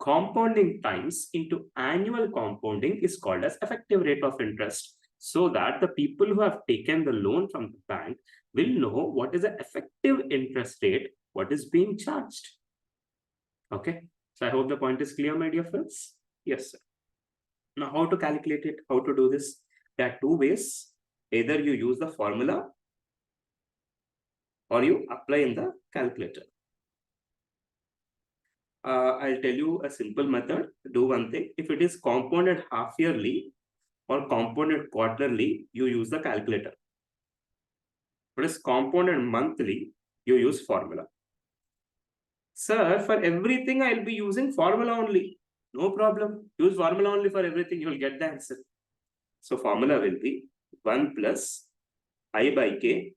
S1: compounding times into annual compounding is called as effective rate of interest, so that the people who have taken the loan from the bank will know what is the effective interest rate, what is being charged. Okay, so I hope the point is clear, my dear friends. Yes, sir. Now, how to calculate it, how to do this? There are two ways. Either you use the formula or you apply in the calculator. I'll tell you a simple method. Do one thing. If it is compounded half yearly or compounded quarterly, you use the calculator. If it is compounded monthly, you use formula. Sir, for everything I'll be using formula only. No problem. Use formula only for everything. You will get the answer. So formula will be 1 plus I by k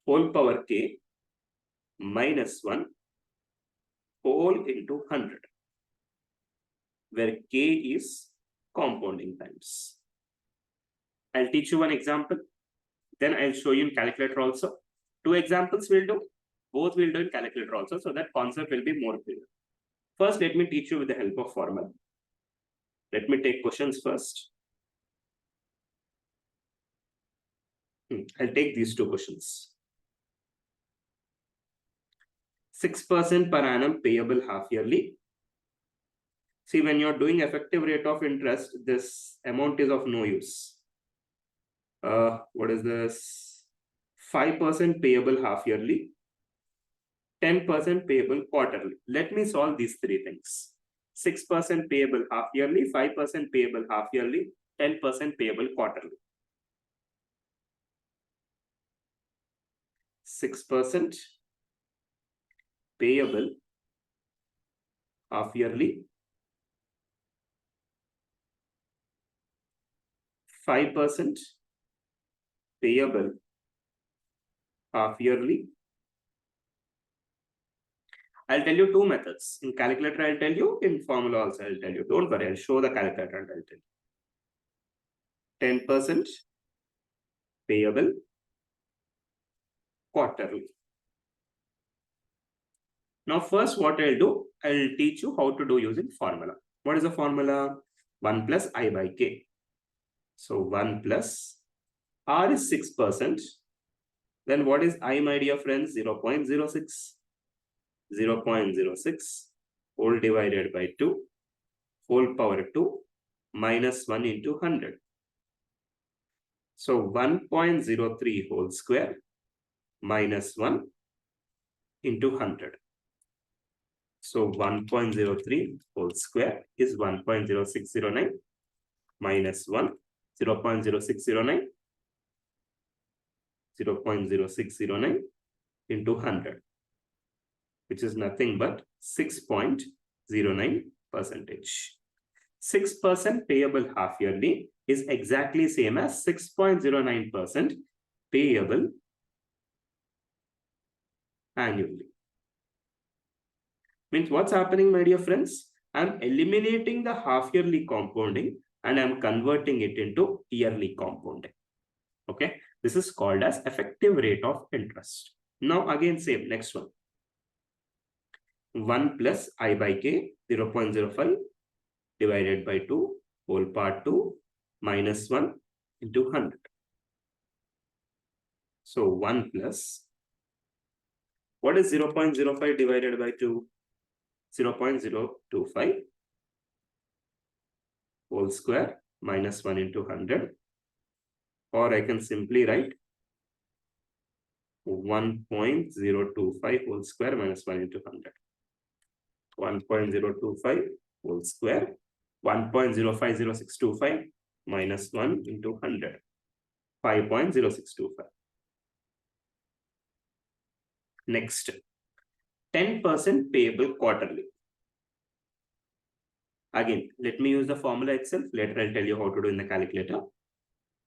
S1: whole power k minus 1 whole into 100, where k is compounding times. I'll teach you one example. Then I'll show you in calculator also. Two examples we'll do. Both we'll do in calculator also, so that concept will be more clear. First, let me teach you with the help of formula. Let me take questions first. I'll take these two questions. 6% per annum payable half yearly. See, when you're doing effective rate of interest, this amount is of no use. What is this? 5% payable half yearly, 10% payable quarterly. Let me solve these three things. 6% payable half yearly, 5% payable half yearly, 10% payable quarterly. 6% payable half yearly, 5% payable half yearly. I'll tell you two methods. In calculator, I'll tell you. In formula also, I'll tell you. Don't worry, I'll show the calculator and I'll tell you. 10% payable quarterly. Now, first what I'll do, I'll teach you how to do using formula. What is the formula? 1 plus I by k. So 1 plus R is 6%. Then what is I, my dear friends? 0.06. 0.06 whole divided by 2 whole power 2 minus 1 into 100. So 1.03 whole square minus 1 into 100. So 1.03 whole square is 1.0609 minus 1, 0.0609, 0.0609 into 100, which is nothing but 6.09%. 6% payable half yearly is exactly same as 6.09% payable annually. Means what's happening, my dear friends? I'm eliminating the half yearly compounding and I'm converting it into yearly compounding. Okay, this is called as effective rate of interest. Now again, same, next one. 1 plus I by k, 0.05 divided by 2 whole part 2 minus 1 into 100. So 1 plus, what is 0.05 divided by 2? 0.025 whole square minus 1 into 100. Or I can simply write 1.025 whole square minus 1 into 100. 1.025 whole square, 1.050625 minus 1 into 100. 5.0625. Next, 10% payable quarterly. Again, let me use the formula itself. Later I'll tell you how to do in the calculator.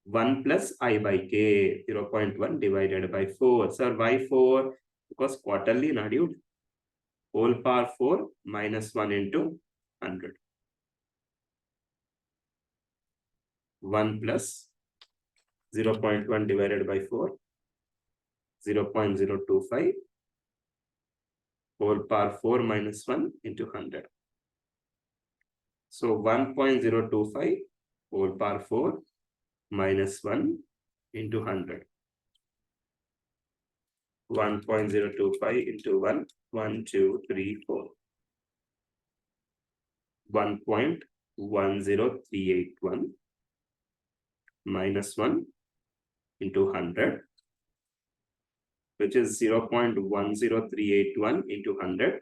S1: 1 plus I by k, 0.1 divided by 4. Sir, why 4? Because quarterly, not dude. Whole power 4 minus 1 into 100. 1 plus 0.1 divided by 4. 0.025 whole power 4 minus 1 into 100. So 1.025 whole power 4 minus 1 into 100. 1.025 into 1, 1, 2, 3, 4. 1.10381 minus 1 into 100, which is 0.10381 into 100,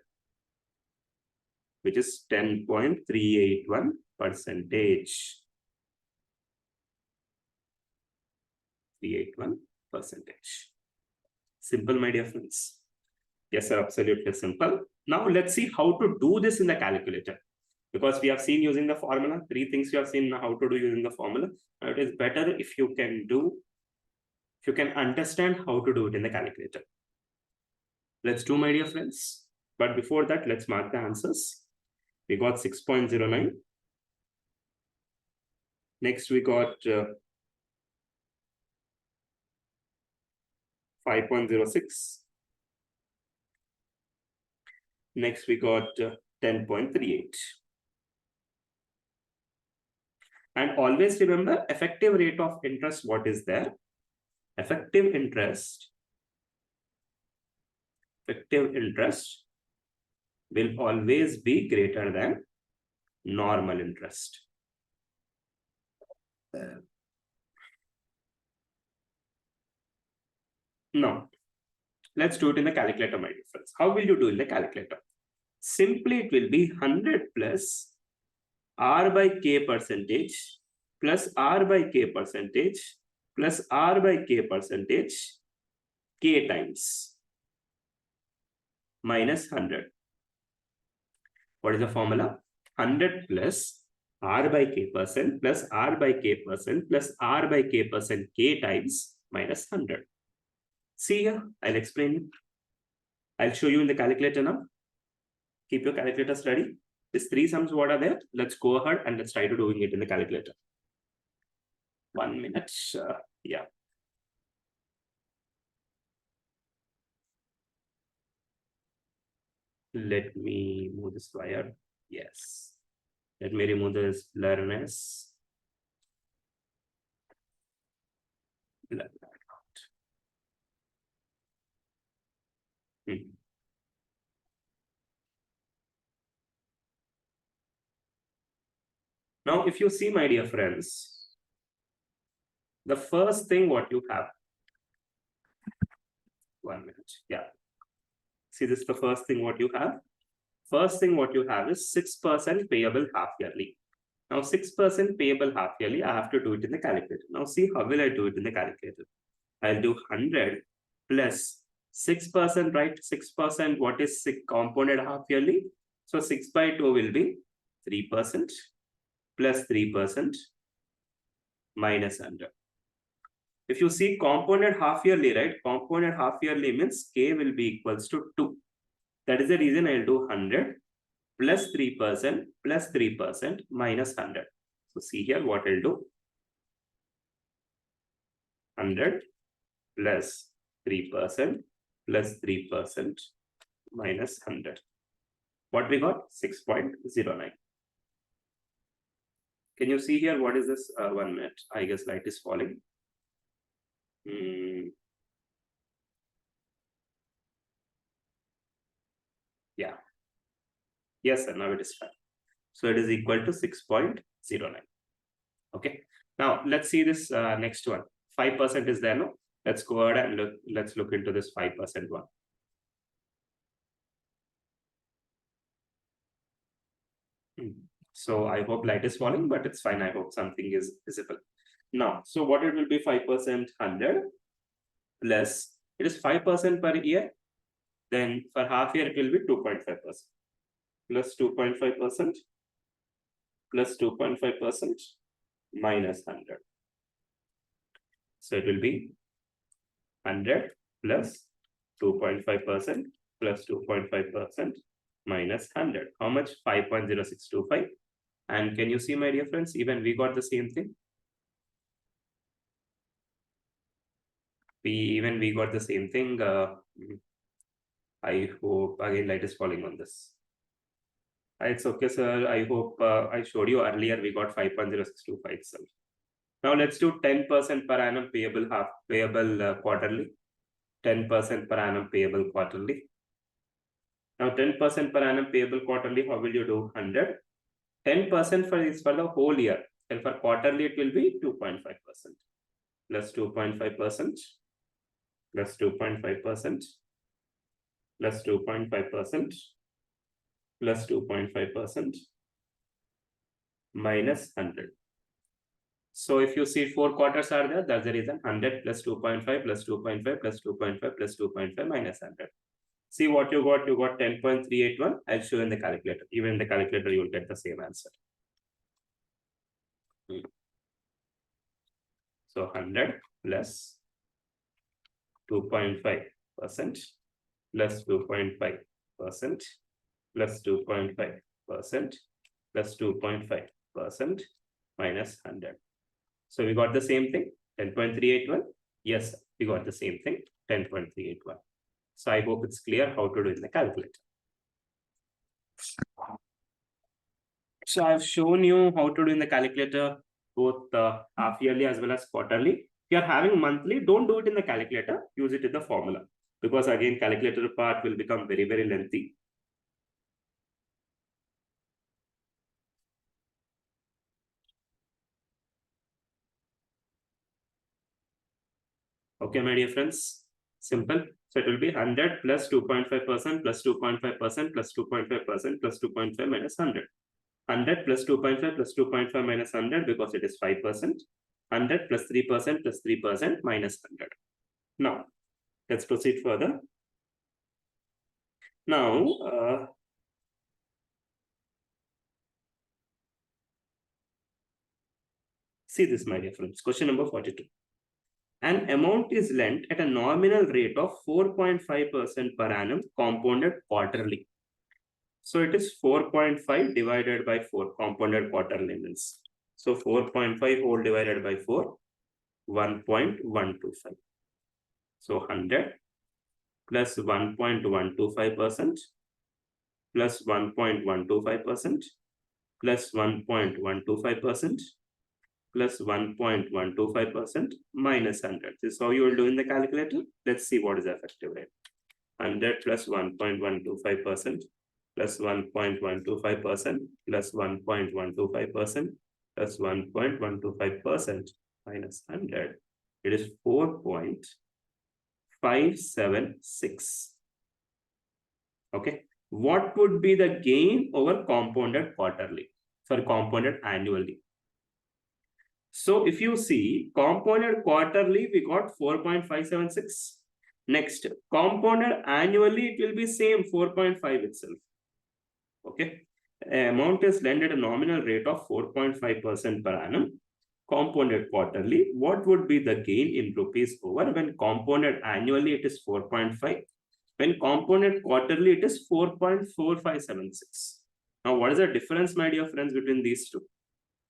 S1: which is 10.381 percentage. 381 percentage. Simple, my dear friends. Yes, sir, absolutely simple. Now let's see how to do this in the calculator. Because we have seen using the formula, 3 things we have seen how to do using the formula. Now it is better if you can understand how to do it in the calculator. Let's do, my dear friends. But before that, let's mark the answers. We got 6.09. Next, we got 5.06. Next, we got 10.38. And always remember, effective rate of interest, what is there? Effective interest will always be greater than normal interest. Now, let's do it in the calculator, my dear friends. How will you do in the calculator? Simply, it will be 100 plus R by K percentage plus R by K percentage plus R by K percentage K times minus 100. What is the formula? 100 plus R by K percent plus R by K percent plus R by K percent K times minus 100. See here, I'll explain it. I'll show you in the calculator now. Keep your calculators ready. These 3 sums, what are there? Let's go ahead and let's try to doing it in the calculator. 1 minute. Yeah. Let me move this wire. Yes. Let me remove this blurriness. Blur that out. Now, if you see, my dear friends, the first thing what you have, 1 minute, yeah. See, this is the first thing what you have. First thing what you have is 6% payable half yearly. Now, 6% payable half yearly, I have to do it in the calculator. Now, see, how will I do it in the calculator? I'll do 100 plus 6%, right? 6%, what is compounded half yearly? So, 6 by 2 will be 3% plus 3% minus 100. If you see compounded half yearly, right? Compounded half yearly means K will be equals to 2. That is the reason I'll do 100 plus 3% plus 3% minus 100. So see here what I'll do. 100 plus 3% plus 3% minus 100. What we got? 6.09. Can you see here what is this? 1 minute. I guess light is falling. Yeah. Yes, sir. Now it is fine. So it is equal to 6.09. Okay. Now let's see this next one. 5% is there, no? Let's go ahead and let's look into this 5% one. So I hope light is falling, but it's fine. I hope something is visible. Now, so what it will be? 5% 100 plus, it is 5% per year. Then for half year, it will be 2.5% plus 2.5% plus 2.5% minus 100. So it will be 100 plus 2.5% plus 2.5% minus 100. How much? 5.0625. And can you see, my dear friends, even we got the same thing. we got the same thing. I hope again light is falling on this. It's okay, sir. I hope I showed you earlier we got 5.0625 itself. Now let's do 10% per annum payable quarterly. 10% per annum payable quarterly. Now 10% per annum payable quarterly, how will you do? 100. 10% is for the whole year. And for quarterly, it will be 2.5% plus 2.5% plus 2.5% plus 2.5% plus 2.5% minus 100. So if you see 4 quarters are there, that's the reason 100 plus 2.5 plus 2.5 plus 2.5 plus 2.5 minus 100. See what you got. You got 10.381. I'll show in the calculator. Even in the calculator, you will get the same answer. So 100 plus 2.5% plus 2.5% plus 2.5% plus 2.5% minus 100. So we got the same thing, 10.381. Yes, we got the same thing, 10.381. So I hope it's clear how to do in the calculator. So I've shown you how to do in the calculator, both half yearly as well as quarterly. If you are having monthly, don't do it in the calculator, use it in the formula. Because again, calculator part will become very, very lengthy. Okay, my dear friends, simple. So it will be 100 plus 2.5% plus 2.5% plus 2.5% plus 2.5 minus 100. 100 plus 2.5 plus 2.5 minus 100 because it is 5%. 100 plus 3% plus 3% minus 100. Now, let's proceed further. Now, see this, my dear friends. Question number 42. An amount is lent at a nominal rate of 4.5% per annum compounded quarterly. So it is 4.5 divided by 4 compounded quarterly means. So 4.5 whole divided by 4, 1.125. So 100 plus 1.125% plus 1.125% plus 1.125% plus 1.125% minus 100. This is how you will do in the calculator. Let's see what is the effective rate. 100 plus 1.125% plus 1.125% plus 1.125% plus 1.125% minus 100. It is 4.576. Okay. What would be the gain over compounded quarterly? Sorry, compounded annually. So if you see compounded quarterly, we got 4.576. Next, compounded annually, it will be same 4.5 itself. Okay. Amount is lent at a nominal rate of 4.5% per annum. Compounded quarterly, what would be the gain in rupees over when compounded annually, it is 4.5. When compounded quarterly, it is 4.4576. Now, what is the difference, my dear friends, between these two?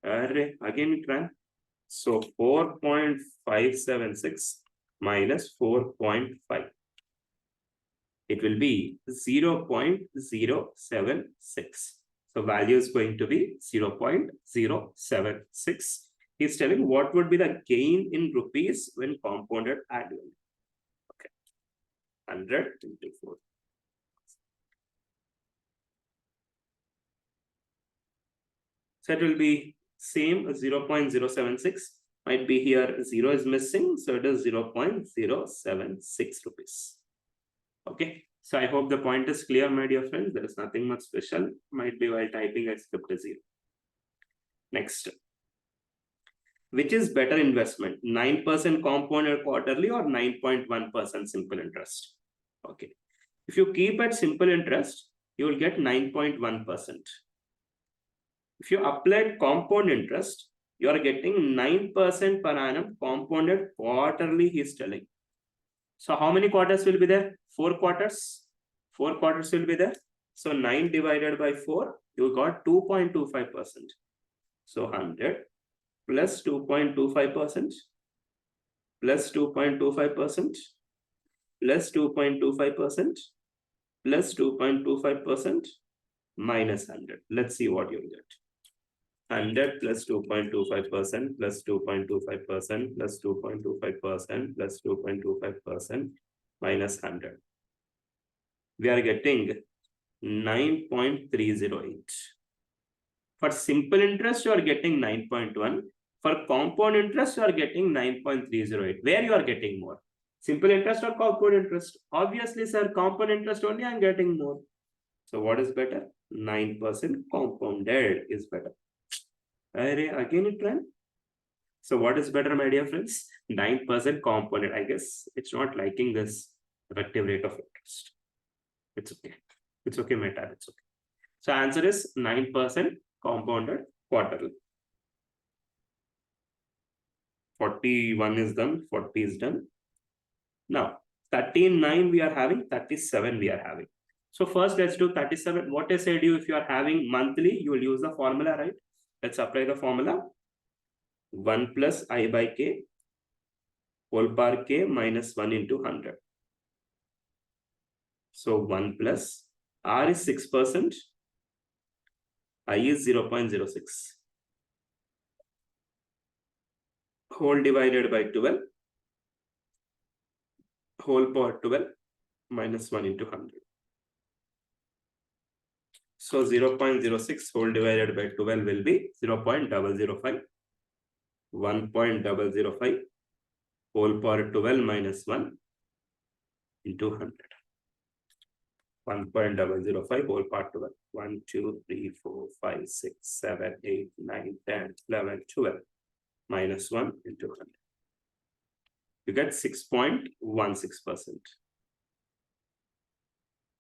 S1: Again, we try. So 4.576 minus 4.5. It will be 0.076. So value is going to be 0.076. He's telling what would be the gain in rupees when compounded annually. Okay. 100 into 4. So it will be same 0.076. Might be here 0 is missing. So it is 0.076 rupees. Okay. So I hope the point is clear, my dear friends. There is nothing much special. Might be while typing I skipped a 0. Next. Which is better investment? 9% compounded quarterly or 9.1% simple interest? Okay. If you keep at simple interest, you will get 9.1%. If you apply compound interest, you are getting 9% per annum compounded quarterly, he is telling. So how many quarters will be there? 4 quarters. 4 quarters will be there. So 9 divided by 4, you got 2.25%. So 100 plus 2.25%. plus 2.25% plus 2.25% plus 2.25% minus 100. Let's see what you'll get. 100 plus 2.25% plus 2.25% plus 2.25% plus 2.25% minus 100. We are getting 9.308. For simple interest, you are getting 9.1. For compound interest, you are getting 9.308. Where you are getting more? Simple interest or compound interest? Obviously, sir, compound interest only I am getting more. So what is better? 9% compounded is better. Again it ran. So what is better, my dear friends? 9% compounded. I guess it's not liking this effective rate of interest. It's okay. It's okay, meta. It's okay. So answer is 9% compounded quarterly. 41 is done. 40 is done. Now 39 we are having. 37 we are having. So first let's do 37. What I said you, if you are having monthly, you will use the formula, right? Let's apply the formula. 1 plus I by k whole power k minus 1 into 100. So 1 plus R is 6%. I is 0.06. Whole divided by 12. Whole power 12 minus 1 into 100. So 0.06 whole divided by 12 will be 0.005. 1.005 whole power 12 minus 1 into 100. 1.005 whole power 12. 1, 2, 3, 4, 5, 6, 7, 8, 9, 10, 11, 12 minus 1 into 100. You get 6.16%.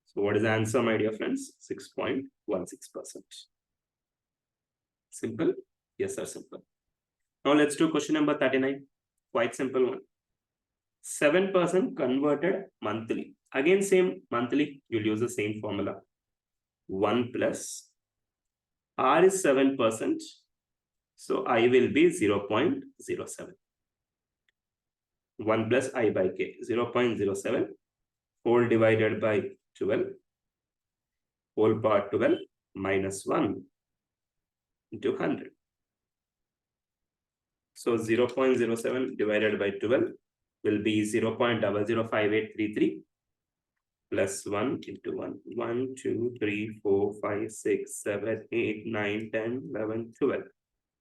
S1: So what is the answer, my dear friends? 6.16%. Simple? Yes, sir, simple. Now let's do question number 39. Quite simple one. 7% converted monthly. Again, same monthly, you'll use the same formula. 1 plus R is 7%. So I will be 0.07. 1 plus I by k, 0.07 whole divided by 12 whole power 12 minus 1 into 100. So 0.07 divided by 12 will be 0.005833 plus 1 into 1. 1, 2, 3, 4, 5, 6, 7, 8, 9, 10, 11, 12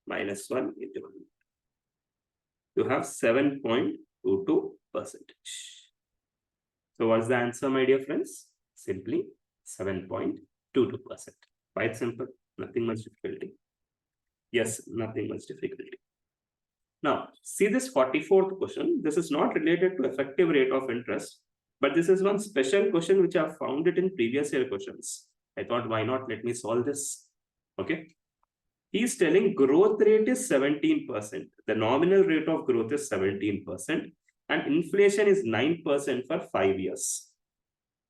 S1: minus 1 into 100. You have 7.22%. So what's the answer, my dear friends? Simply 7.22%. Quite simple. Nothing much difficulty. Yes, nothing much difficulty. Now, see this 44th question. This is not related to effective rate of interest, but this is one special question which I have found it in previous year questions. I thought, why not? Let me solve this. Okay. He is telling growth rate is 17%. The nominal rate of growth is 17%. And inflation is 9% for 5 years.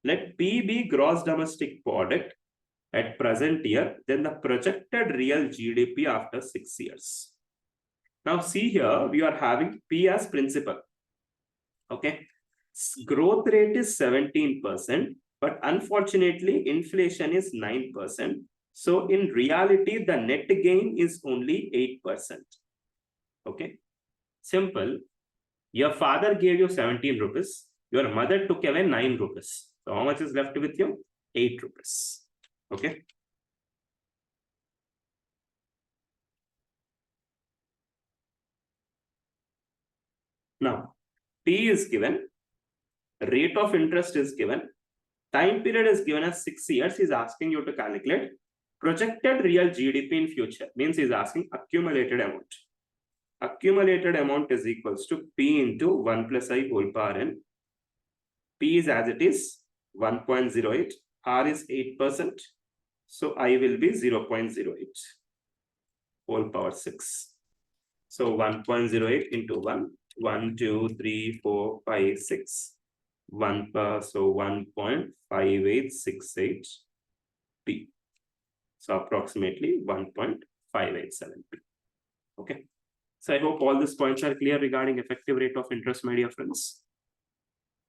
S1: Let P be gross domestic product at present year, then the projected real GDP after 6 years. Now see here, we are having P as principal. Okay. Growth rate is 17%, but unfortunately, inflation is 9%. So in reality, the net gain is only 8%. Okay. Simple. Your father gave you 17 rupees. Your mother took away 9 rupees. So how much is left with you? 8 rupees. Okay. Now, T is given. Rate of interest is given. Time period is given as 6 years. He's asking you to calculate projected real GDP in future. Means he's asking accumulated amount. Accumulated amount is equals to P into 1 plus I whole power n. P is as it is 1.08. R is 8%. So I will be 0.08 whole power 6. So 1.08 into 1. 1, 2, 3, 4, 5, 6. 1 so 1.5868 P. So approximately 1.587 P. Okay. So I hope all these points are clear regarding effective rate of interest, my dear friends.